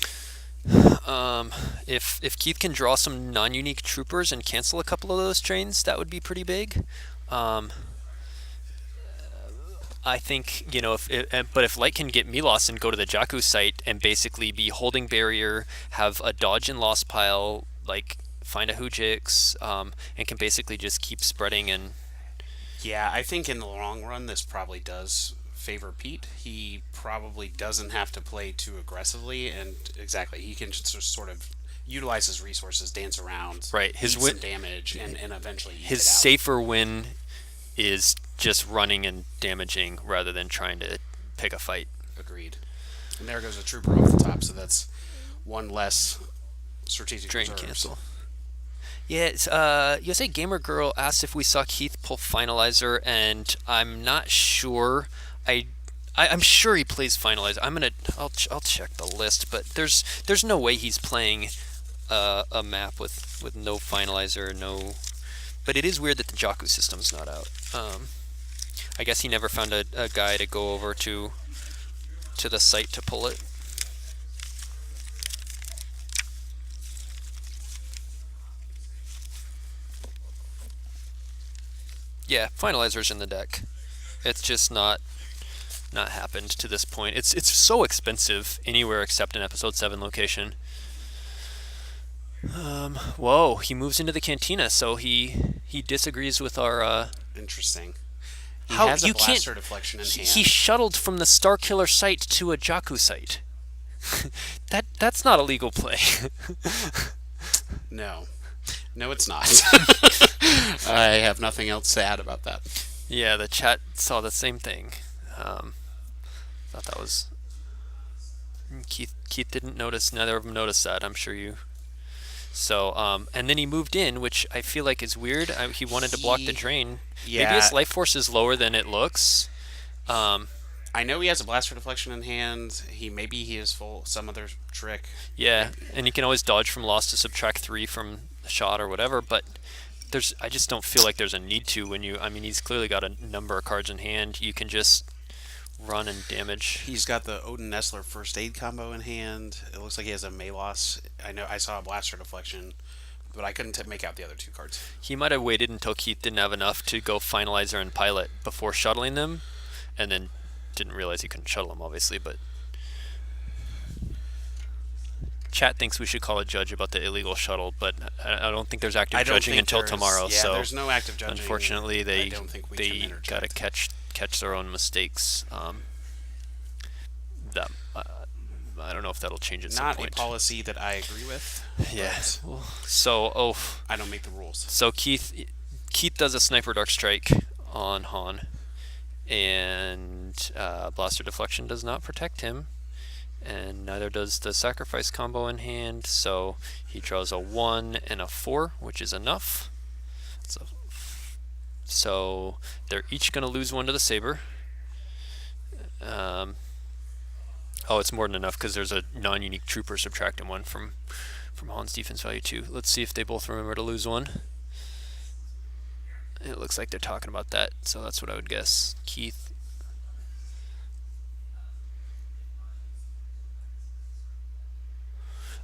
If Keith can draw some non-unique troopers and cancel a couple of those trains, that would be pretty big. I think but if Light can get Milos and go to the Jakku site and basically be holding barrier, have a dodge and loss pile, like find a Hujix, and can basically just keep spreading and
Yeah, I think in the long run this probably does favor Pete. He probably doesn't have to play too aggressively, and exactly, he can just sort of utilize his resources, dance around,
Right, his
eat some damage, and eventually eat
his
it out.
safer win is just running and damaging rather than trying to pick a fight.
Agreed. And there goes a trooper off the top, so that's one less strategic
Drain
reserves.
cancel. Yeah, it's, USA Gamer Girl asked if we saw Keith pull Finalizer, and I'm not sure. I'm sure he plays Finalizer. I'll check the list, but there's no way he's playing a map with no Finalizer, no. But it is weird that the Jakku system's not out. I guess he never found a guy to go over to the site to pull it. Yeah, Finalizer's in the deck. It's just not happened to this point. It's so expensive anywhere except an episode 7 location. Whoa, he moves into the cantina, so he disagrees with our
Interesting. He
How-
has a
you can't-
blaster deflection in hand.
he shuttled from the Starkiller site to a Jakku site. That's not a legal play.
No. No, it's not. I have nothing else to add about that.
Yeah, the chat saw the same thing. Thought that was Keith didn't notice. Neither of them noticed that. I'm sure you. So and then he moved in, which I feel like is weird. He wanted to block the drain.
Yeah.
Maybe his life force is lower than it looks.
I know he has a blaster deflection in hand. Maybe he is full some other trick.
Yeah, and you can always dodge from loss to subtract 3 from a shot or whatever, but I just don't feel like there's a need to when he's clearly got a number of cards in hand. You can just run and damage.
He's got the Odin Nestler first aid combo in hand. It looks like he has a Malos. I know I saw a blaster deflection, but I couldn't make out the other 2 cards.
He might have waited until Keith didn't have enough to go Finalizer and Pilot before shuttling them, and then didn't realize he couldn't shuttle them, obviously, but chat thinks we should call a judge about the illegal shuttle, but I don't think there's active judging until tomorrow.
Yeah,
so
there's no active judging.
unfortunately,
I don't think we can
they
interject.
gotta catch their own mistakes. That I don't know if that'll change at some
Not
point.
a policy that I agree with.
Yeah.
but
Well, so
I don't make the rules.
So Keith does a Sniper Dark Strike on Han, and Blaster Deflection does not protect him, and neither does the Sacrifice combo in hand, so he draws a 1 and a 4, which is enough. So they're each going to lose 1 to the Saber. It's more than enough because there's a non-unique trooper subtracting 1 from Han's defense value too. Let's see if they both remember to lose 1. It looks like they're talking about that, so that's what I would guess. Keith.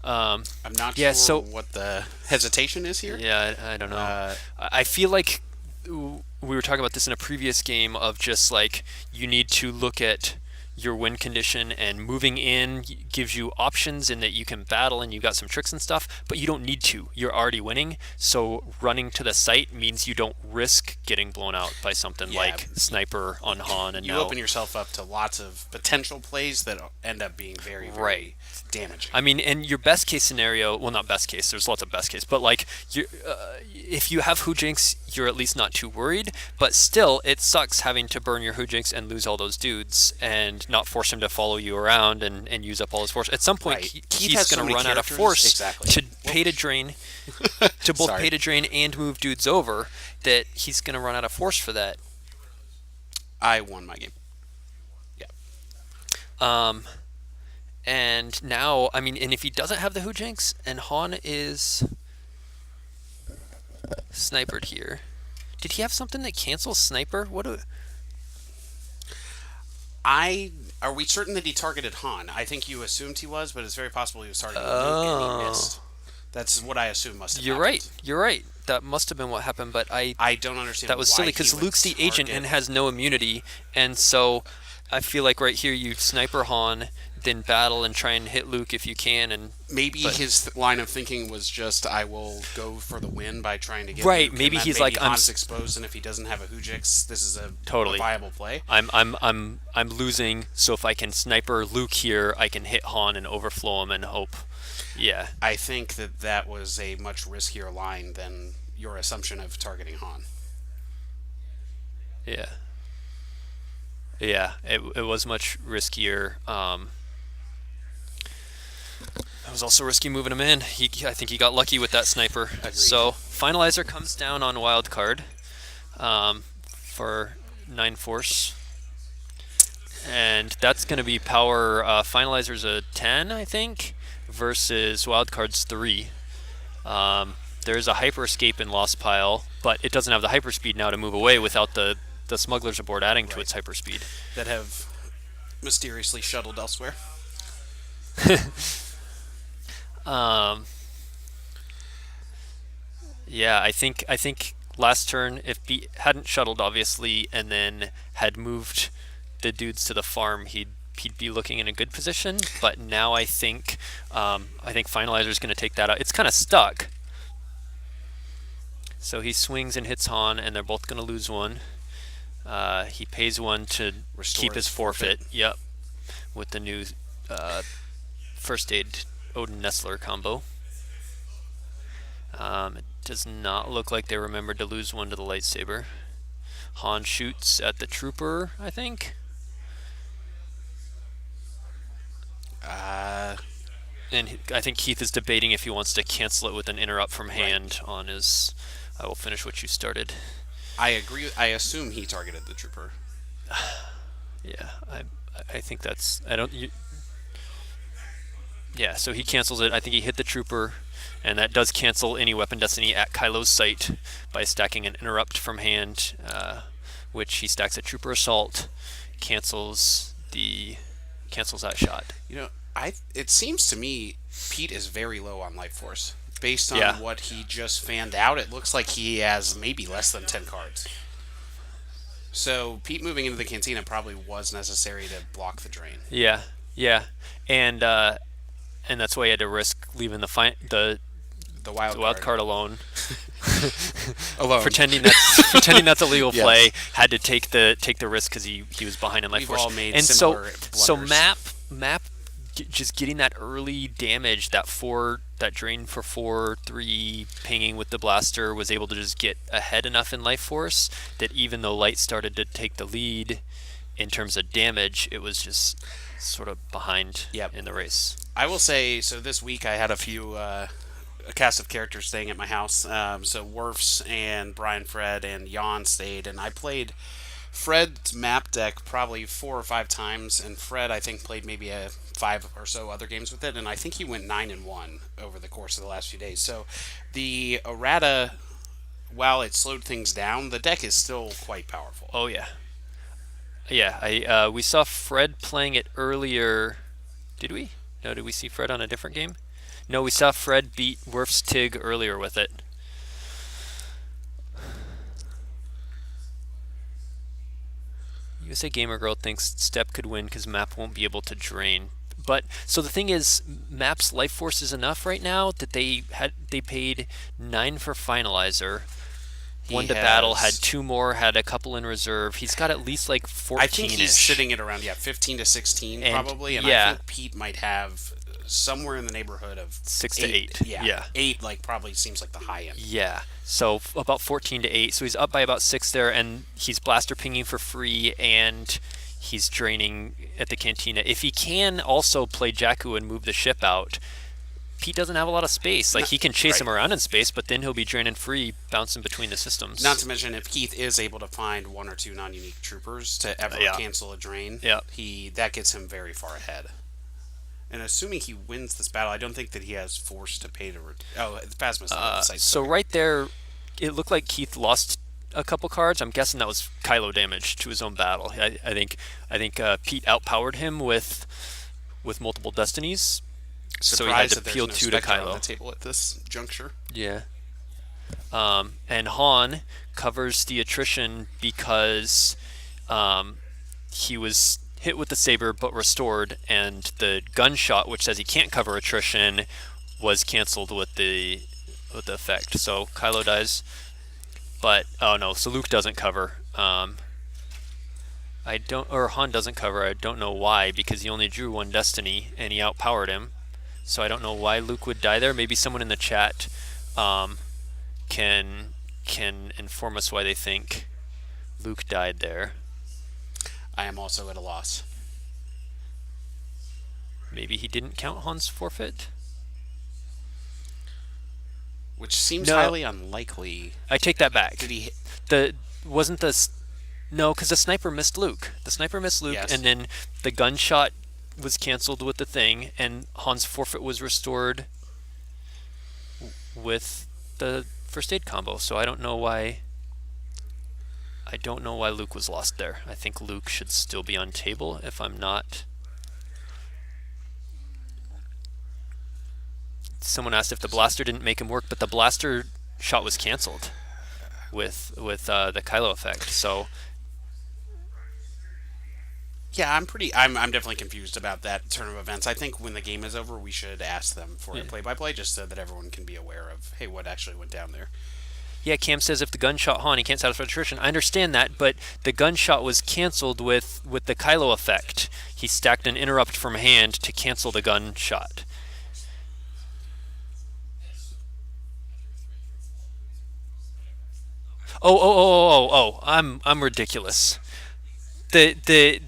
I'm not
Yeah,
sure
so
what the hesitation is here.
yeah, I don't know.
Uh,
I feel like we were talking about this in a previous game of just like you need to look at your win condition, and moving in gives you options in that you can battle and you got some tricks and stuff, but you don't need to. You're already winning, so running to the site means you don't risk getting blown out by something
yeah,
like sniper on Han and
you
now.
open yourself up to lots of potential plays that end up being very,
Right.
very damaging.
I mean, in your best case scenario, well, not best case. There's lots of best case, but like, if you have Hujinks, you're at least not too worried. But still, it sucks having to burn your Hujinks and lose all those dudes, and not force him to follow you around and use up all his force. At some point,
Right. Keith
he's
has so
going to
many
run out of
characters.
force
Exactly.
to pay to drain, to both
Sorry.
pay to drain and move dudes over. That he's going to run out of force for that.
I won my game. Yeah.
Um, and now, I mean, and if he doesn't have the Hujinks and Han is snipered here. Did he have something that cancels sniper? What do?
Are we certain that he targeted Han? I think you assumed he was, but it's very possible he was targeting Luke and he
Oh,
missed. That's what I assume must have
you're
happened.
right. You're right. That must have been what happened. But
I don't understand
that was
why
silly
he
because
would
Luke's the agent and
target.
has no immunity, and so I feel like right here you sniper Han, then battle and try and hit Luke if you can, and
Maybe
but-
his line of thinking was just, I will go for the win by trying to get
Right,
Luke, and
maybe
then
he's like, I'm
Han's
s-
exposed, and if he doesn't have a Hujix, this is a
Totally.
viable play.
I'm losing. So if I can sniper Luke here, I can hit Han and overflow him and hope. Yeah.
I think that that was a much riskier line than your assumption of targeting Han.
Yeah. Yeah, it was much riskier. It was also risky moving him in. I think he got lucky with that sniper.
Agreed.
So finalizer comes down on wild card for 9 force, and that's going to be power. Finalizer's a 10, I think, versus wild card's 3. There's a hyper escape in Lost Pile, but it doesn't have the hyper speed now to move away without the smugglers aboard adding to
Right.
its hyper speed.
That have mysteriously shuttled elsewhere.
Um, yeah, I think last turn if he hadn't shuttled obviously and then had moved the dudes to the farm, he'd be looking in a good position. But now I think Finalizer's going to take that out. It's kind of stuck. So he swings and hits Han, and they're both going to lose one. He pays one to
Restore
keep
his
his forfeit. Yep, with the new first aid Odin Nestler combo. It does not look like they remembered to lose one to the lightsaber. Han shoots at the trooper, I think. And I think Keith is debating if he wants to cancel it with an interrupt from hand on his I will finish what you started.
I agree. I assume he targeted the trooper.
Yeah, I think that's I don't you, yeah, so he cancels it. I think he hit the trooper, and that does cancel any weapon destiny at Kylo's site by stacking an interrupt from hand, which he stacks a trooper assault, cancels that shot.
You know, it seems to me Pete is very low on life force. Based on
Yeah.
what he just fanned out, it looks like he has maybe less than 10 cards. So Pete moving into the cantina probably was necessary to block the drain.
Yeah, yeah, and that's why he had to risk leaving the
The wild,
wild card alone,
alone.
pretending that's a legal
Yes.
play. Had to take the risk because he was behind in life
We've
force.
all made
And
similar
so
blunders.
map just getting that early damage, that drain for 4/3 pinging with the blaster, was able to just get ahead enough in life force that even though light started to take the lead in terms of damage, it was just sort of behind
Yep.
in the race.
I will say, so this week I had a cast of characters staying at my house. So Werfs and Brian Fred and Jan stayed, and I played Fred's map deck probably 4 or 5 times, and Fred I think played maybe 5 or so other games with it, and I think he went 9-1 over the course of the last few days. So the errata, while it slowed things down, the deck is still quite powerful.
Oh yeah, yeah. We saw Fred playing it earlier. Did we? No, did we see Fred on a different game? No, we saw Fred beat Werf's Tig earlier with it. USA Gamer Girl thinks Step could win because Map won't be able to drain. But so the thing is, Map's life force is enough right now that they paid 9 for Finalizer.
He
One to battle, had
has
2 more, had a couple in reserve. He's got at least like 14ish.
I think he's sitting at around 15 to 16
And,
probably, and
yeah.
I think Pete might have somewhere in the neighborhood of
6 to 8.
Yeah,
Yeah.
8 like probably seems like the high end.
Yeah, so about 14 to 8. So he's up by about 6 there, and he's blaster pinging for free, and he's draining at the cantina. If he can also play Jakku and move the ship out, Pete doesn't have a lot of space. Like, he can chase him around in space, but then he'll be draining free, bouncing between the systems.
Not to mention, if Keith is able to find 1 or 2 non-unique troopers to ever cancel a drain, that gets him very far ahead. And assuming he wins this battle, I don't think that he has force to pay to... the Phasma's not on the site.
So right there, it looked like Keith lost a couple cards. I'm guessing that was Kylo damage to his own battle. I think Pete outpowered him with multiple destinies. So he had to peel 2 to Kylo.
On the table at this juncture.
Yeah. And Han covers the attrition because he was hit with the saber but restored, and the gunshot, which says he can't cover attrition, was canceled with the effect. So Kylo dies, but so Luke doesn't cover. Han doesn't cover. I don't know why, because he only drew 1 destiny and he outpowered him. So I don't know why Luke would die there. Maybe someone in the chat can inform us why they think Luke died there.
I am also at a loss.
Maybe he didn't count Han's forfeit?
Which seems highly unlikely.
I take that back.
Did he...
No, because the sniper missed Luke. The sniper missed Luke,
Yes.
and then the gunshot was canceled with the thing, and Han's forfeit was restored with the first aid combo. So I don't know why Luke was lost there. I think Luke should still be on table if I'm not. Someone asked if the blaster didn't make him work, but the blaster shot was canceled with the Kylo effect. So
yeah, I'm definitely confused about that turn of events. I think when the game is over, we should ask them for a play-by-play, just so that everyone can be aware of, hey, what actually went down there.
Yeah, Cam says if the gun shot Han, he can't satisfy attrition. I understand that, but the gunshot was canceled with the Kylo effect. He stacked an interrupt from hand to cancel the gunshot. Oh! I'm ridiculous. The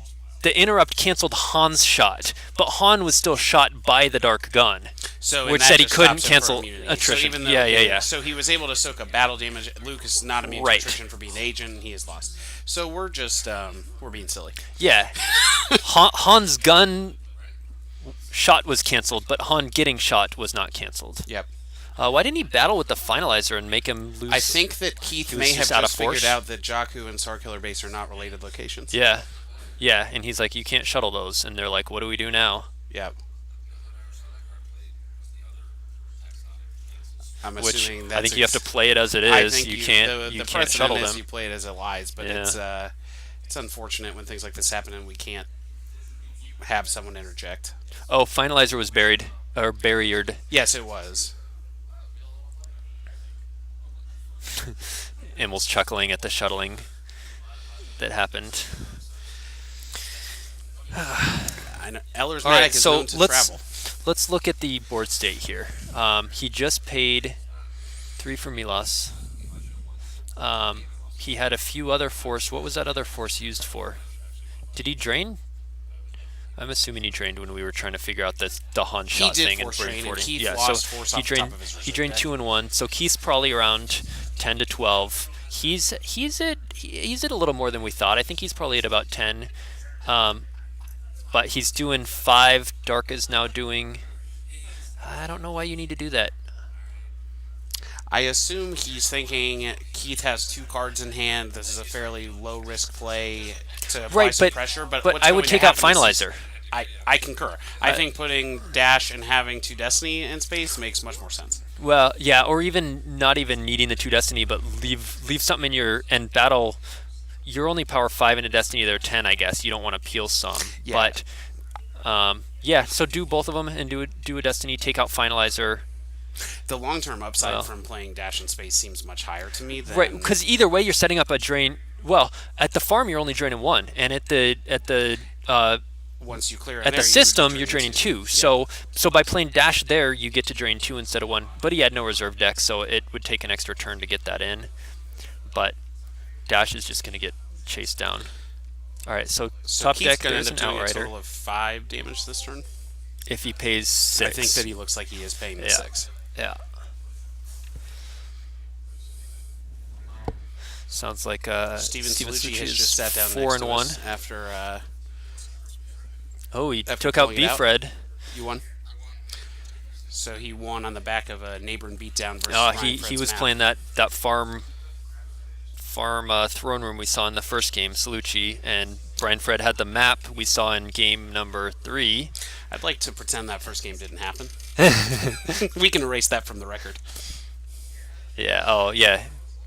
interrupt canceled Han's shot, but Han was still shot by the dark gun.
So,
which said he couldn't cancel attrition.
So
Yeah.
So he was able to soak up battle damage. Luke is not immune to attrition for being an agent. He is lost. So we're just we're being silly.
Yeah, Han's gun shot was canceled, but Han getting shot was not canceled.
Yep.
Why didn't he battle with the finalizer and make him lose?
I think that Keith may have just figured out that Jakku and Starkiller Base are not related locations.
Yeah, and he's like, you can't shuttle those, and they're like, what do we do now?
Yep. I'm assuming
I think you have to play it as it is. You can't shuttle them.
You play it as it lies, but it's unfortunate when things like this happen and we can't have someone interject.
Oh, finalizer was barriered.
Yes, it was.
Emil's chuckling at the shuttling that happened.
I know. Eller's
All right,
is
so
known to travel.
Let's look at the board state here. He just paid 3 for Milos. He had a few other force. What was that other force used for? Did he drain? I'm assuming he drained when we were trying to figure out the Han shot thing and
drain,
40.
Keith
Yeah,
lost
so
force
he
off the top
drained
of his
he drained 2 and 1. So Keith's probably around 10 to 12. He's at a little more than we thought. I think he's probably at about 10. But he's doing 5. Dark is now doing. I don't know why you need to do that.
I assume he's thinking Keith has 2 cards in hand. This is a fairly low risk play to apply some pressure. But
I would take out Finalizer.
I concur. I think putting dash and having two destiny in space makes much more sense.
Well, yeah, or even not even needing the two destiny, but leave something in your and battle. You're only power 5 into destiny. They're 10, I guess. You don't want to peel some,
Yeah,
but yeah. So do both of them and do a destiny. Take out finalizer.
the long term upside
Well,
from playing dash in space seems much higher to me
right,
than
because either way, you're setting up a drain. Well, at the farm, you're only draining one, and
once you clear in
at the
there, you would be
system, you're
draining
draining
two.
two.
Yeah.
So by playing dash there, you get to drain two instead of one. But he had no reserve deck, so it would take an extra turn to get that in. But dash is just going to get chased down. All right, so
So
top
Keith's
deck
going to
there's
end
an
up doing a
outrider
total of 5 damage this turn.
if he pays
I think that
six.
he looks like he is paying the
Yeah,
6.
yeah. Sounds like
Steven
Steven
Salucci
Succi
has
is
just sat down
4
next
and
to
one.
us
Oh, he
after
took out
pulling it out.
Beefred.
You won. So he won on the back of a neighbor and beatdown versus
He
Ryan Fred's
was
map.
playing that farm throne room we saw in the first game, Salucci, and Brian Fred had the map we saw in game number 3.
I'd like to pretend that first game didn't happen. We can erase that from the record.
Yeah. Oh, yeah.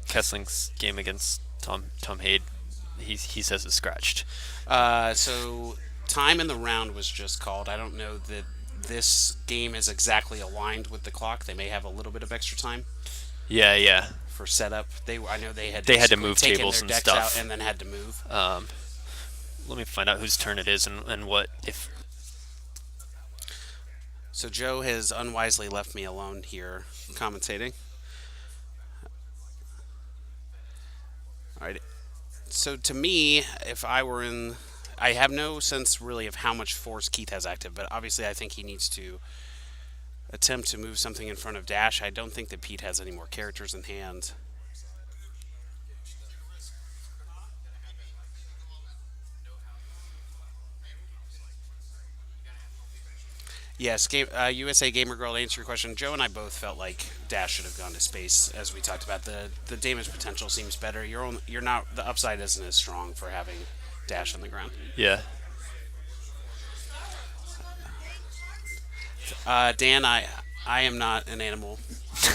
Kessling's game against Tom Hade, he says it's scratched.
So time in the round was just called. I don't know that this game is exactly aligned with the clock. They may have a little bit of extra time
Yeah, yeah.
for setup. I know they had
They had to
basically
move
taken
tables
their
and
decks
stuff.
out and then had to move.
Let me find out whose turn it is and what if.
So Joe has unwisely left me alone here commentating. All right. So to me, if I were in, I have no sense really of how much force Keith has active, but obviously I think he needs to attempt to move something in front of Dash. I don't think that Pete has any more characters in hand. Yes, USA Gamer Girl, to answer your question, Joe and I both felt like Dash should have gone to space, as we talked about. The damage potential seems better. You're not, the upside isn't as strong for having Dash on the ground.
Yeah.
Dan, I am not an animal.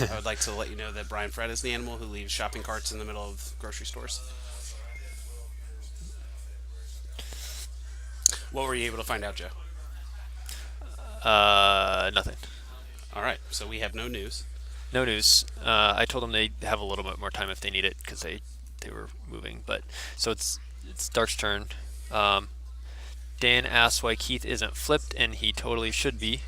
I would like to let you know that Brian Fred is the animal who leaves shopping carts in the middle of grocery stores. What were you able to find out, Joe?
Nothing.
All right, so we have no news.
No news. I told them they have a little bit more time if they need it because they were moving. But so it's Dark's turn. Dan asks why Keith isn't flipped, and he totally should be.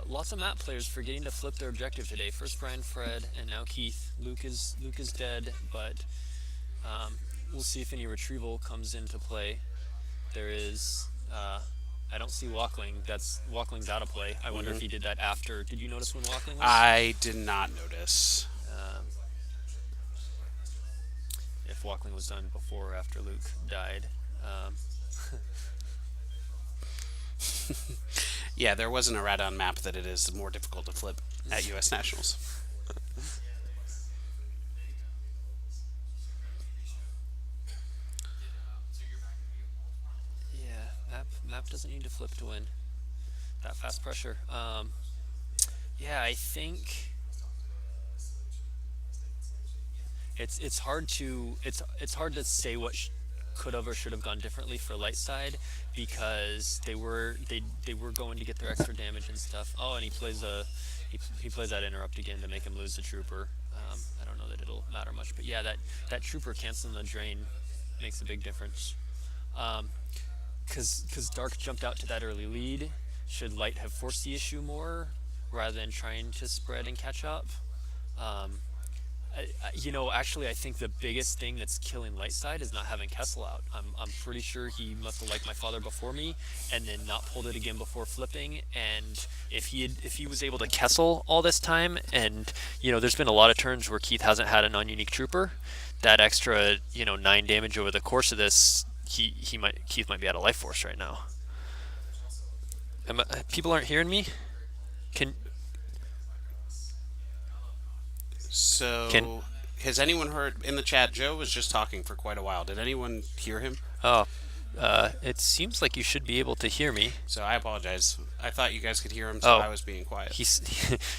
Lots of map players forgetting to flip their objective today. First Brian Fred, and now Keith. Luke is dead, but we'll see if any retrieval comes into play. There is. I don't see Walkling. Walkling's out of play. I wonder if he did that after. Did you notice when Walkling was?
I did not notice.
If Walkling was done before or after Luke died.
Yeah, there was an errata on map that it is more difficult to flip at U.S. Nationals.
Yeah, map doesn't need to flip to win. That fast pressure. Yeah, I think it's hard to say what could have or should have gone differently for light side because they were going to get their extra damage and stuff. Oh, and he plays that interrupt again to make him lose the trooper. I don't know that it'll matter much, but yeah, that trooper canceling the drain makes a big difference. Because Dark jumped out to that early lead. Should Light have forced the issue more rather than trying to spread and catch up? Actually, I think the biggest thing that's killing Light side is not having Kessel out. I'm pretty sure he must have liked my father before me, and then not pulled it again before flipping. And if he was able to Kessel all this time, and there's been a lot of turns where Keith hasn't had a non-unique trooper. That extra 9 damage over the course of this, Keith might be out of life force right now. People aren't hearing me. Can Can
So, has anyone heard in the chat? Joe was just talking for quite a while. Did anyone hear him?
oh, it seems like you should be able to hear me.
So I apologize. I thought you guys could hear him, so
Oh,
I was being quiet.
he's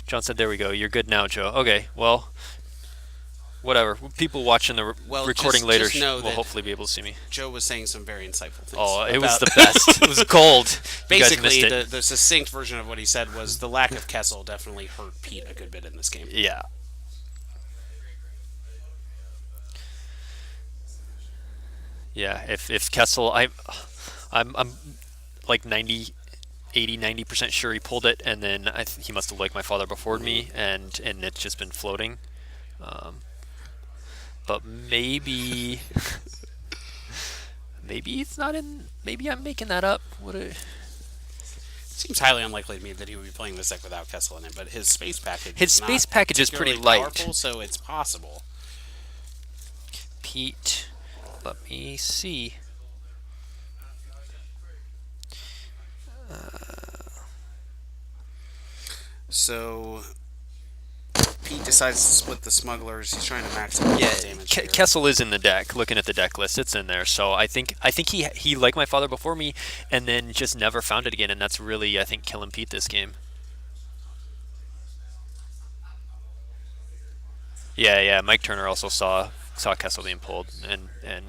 John said, "There we go. You're good now, Joe." Okay, well, whatever. People watching the
Well,
recording later
just know
will
that
hopefully be able to see me.
Joe was saying some very insightful things
Oh, it was
about.
the best. It was gold. You guys missed
Basically,
it.
the succinct version of what he said was the lack of Kessel definitely hurt Pete a good bit in this game.
Yeah. Yeah, if Kessel, I'm like 90% sure he pulled it, and then he must have liked my father before me, and it's just been floating. Um, but maybe it's not in. Maybe I'm making that up.
Seems highly unlikely to me that he would be playing this deck without Kessel in it, but his space package
His
is
space
not
package is pretty
particularly
light.
powerful, so it's possible.
Pete, let me see.
So Pete decides to split the smugglers. He's trying to max out
Yeah,
his damage here.
Kessel is in the deck. Looking at the deck list, it's in there. So I think he liked my father before me, and then just never found it again, and that's really I think killing Pete this game. Yeah, yeah. Mike Turner also saw Kessel being pulled, and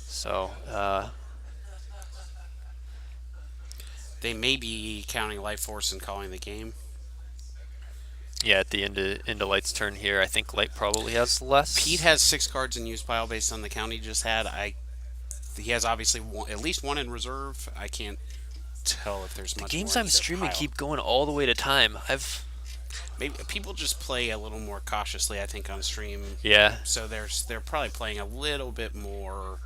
so
They may be counting Life Force and calling the game.
yeah. At the end of Light's turn here, I think Light probably has
Pete
less.
has 6 cards in use pile based on the count he just had. He has obviously at least one in reserve. I can't tell if there's
The
much
games
more in
I'm
either
streaming
pile.
keep going all the way to time.
Maybe people just play a little more cautiously, I think, on stream.
Yeah,
So they're probably playing a little bit more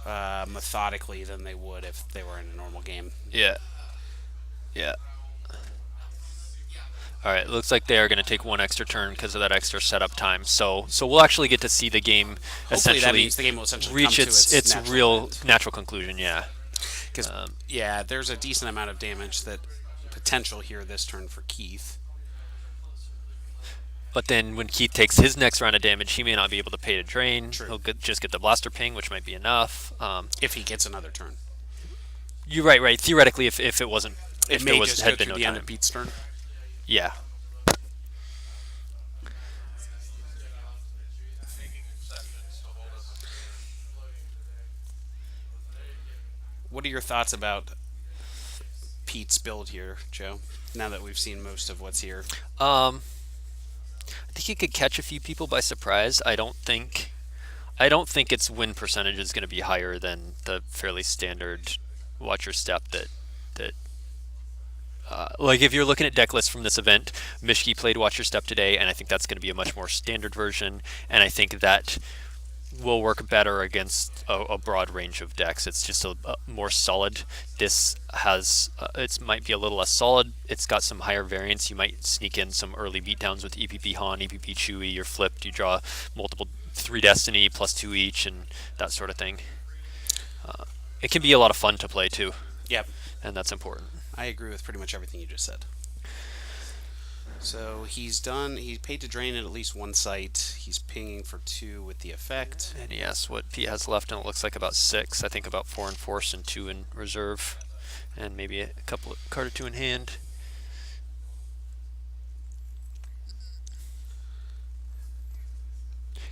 methodically than they would if they were in a normal game.
yeah, yeah. All right, looks like they are going to take one extra turn because of that extra setup time. So we'll actually get to see the game
Hopefully that
essentially
means the game will essentially come
reach
to
its
natural
real
end.
natural conclusion. Yeah.
Because yeah, there's a decent amount of damage that potential here this turn for Keith.
But then when Keith takes his next round of damage, he may not be able to pay to drain.
True.
Just get the blaster ping, which might be enough.
If he gets another turn,
You're right, right. Theoretically, if it wasn't,
it
if there
may
was
just
had
go
been
through
no
the end
time,
of Pete's turn.
yeah.
What are your thoughts about Pete's build here, Joe? Now that we've seen most of what's here,
Um, I think he could catch a few people by surprise. I don't think its win percentage is going to be higher than the fairly standard watch your step that like if you're looking at deck lists from this event, Mishki played Watch Your Step today, and I think that's going to be a much more standard version, and I think that will work better against a broad range of decks. It's just a more solid. This has it might be a little less solid. It's got some higher variance. You might sneak in some early beatdowns with EPP Han, EPP Chewy. You're flipped. You draw multiple 3 Destiny plus 2 each, and that sort of thing. It can be a lot of fun to play too,
yep,
and that's important.
I agree with pretty much everything you just said. So he's done. He paid to drain at least one site. He's pinging for 2 with the effect.
And he asks what Pete has left, and it looks like about 6. I think about 4 in force and 2 in reserve, and maybe a couple of card or 2 in hand.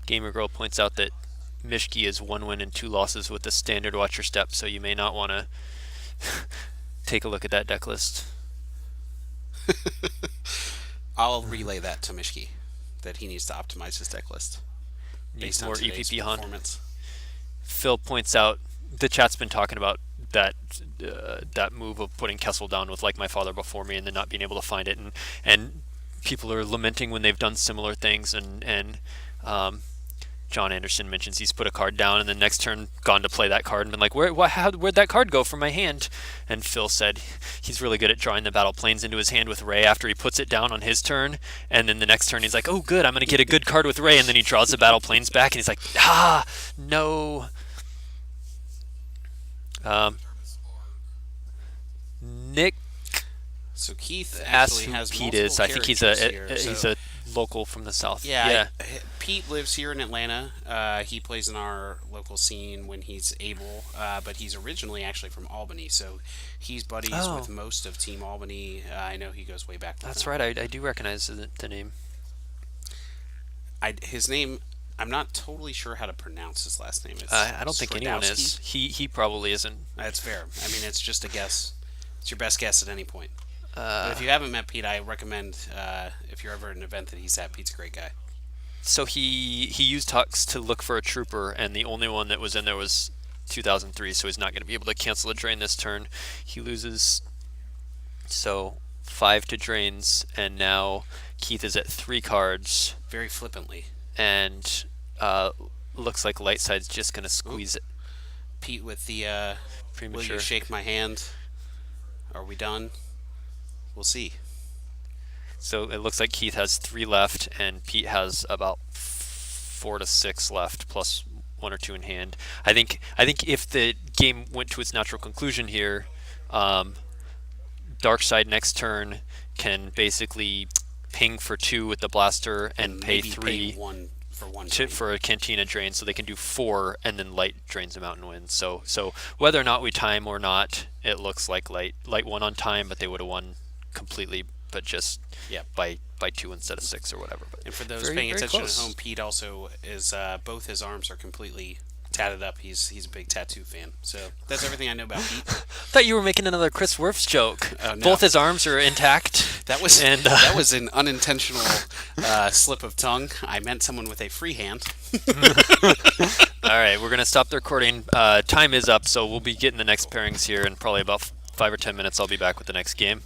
Gamer Girl points out that Mishki is 1 win and 2 losses with the standard Watcher Step, so you may not want to take a look at that deck list.
I'll relay that to Mishki, that he needs to optimize his deck list
Needs
based on
more
today's
EPP Han.
performance.
Phil points out the chat's been talking about that that move of putting Kessel down with like my father before me and then not being able to find it, and people are lamenting when they've done similar things, and John Anderson mentions he's put a card down and the next turn gone to play that card and been like, where'd that card go from my hand? And Phil said he's really good at drawing the battle planes into his hand with Ray after he puts it down on his turn, and then the next turn he's like, oh good, I'm gonna get a good card with Ray, and then he draws the battle planes back and he's like, no. Nick
So Keith
asks
actually
who
has
Pete
multiple
is. I think he's
characters here,
he's
so
a local from the south.
Yeah,
Yeah.
Pete lives here in Atlanta. He plays in our local scene when he's able, but he's originally actually from Albany, so he's buddies with
Oh,
most of Team Albany. I know he goes way back with
that's
them.
right. I do recognize the name.
His name, I'm not totally sure how to pronounce his last name. It's
I don't think anyone
Srodowski.
is. He probably isn't.
That's fair. I mean, it's just a guess. It's your best guess at any point. But if
Uh,
you haven't met Pete, I recommend if you're ever at an event that he's at. Pete's a great guy.
so he used Hux to look for a trooper, and the only one that was in there was 2003. So he's not going to be able to cancel a drain this turn. He loses. So 5 to drains, and now Keith is at 3 cards,
Very flippantly.
and uh, looks like light side's just going to
Ooh,
squeeze it
Pete with the will you
premature.
shake my hand? Are we done? We'll see.
So it looks like Keith has 3 left, and Pete has about 4 to 6 left, plus 1 or 2 in hand. I think if the game went to its natural conclusion here, um, Dark Side next turn can basically ping for 2 with the blaster and
And
pay
maybe pay
3
one for one
to,
drain.
for a Cantina drain, so they can do 4, and then Light drains them out and wins. So whether or not we time or not, it looks like Light won on time, but they would have won completely, but just
Yep.
by 2 instead of 6 or whatever. But
And for those
very
paying
very
attention at
close.
home, Pete also is both his arms are completely tatted up. He's a big tattoo fan. So that's everything I know about Pete.
Thought you were making another Chris Wirfs joke.
Oh no,
Both his arms are intact,
that was
and
that was an unintentional slip of tongue. I meant someone with a free hand.
all right, we're gonna stop the recording. Time is up, so we'll be getting the next pairings here in probably about 5 or 10 minutes. I'll be back with the next game.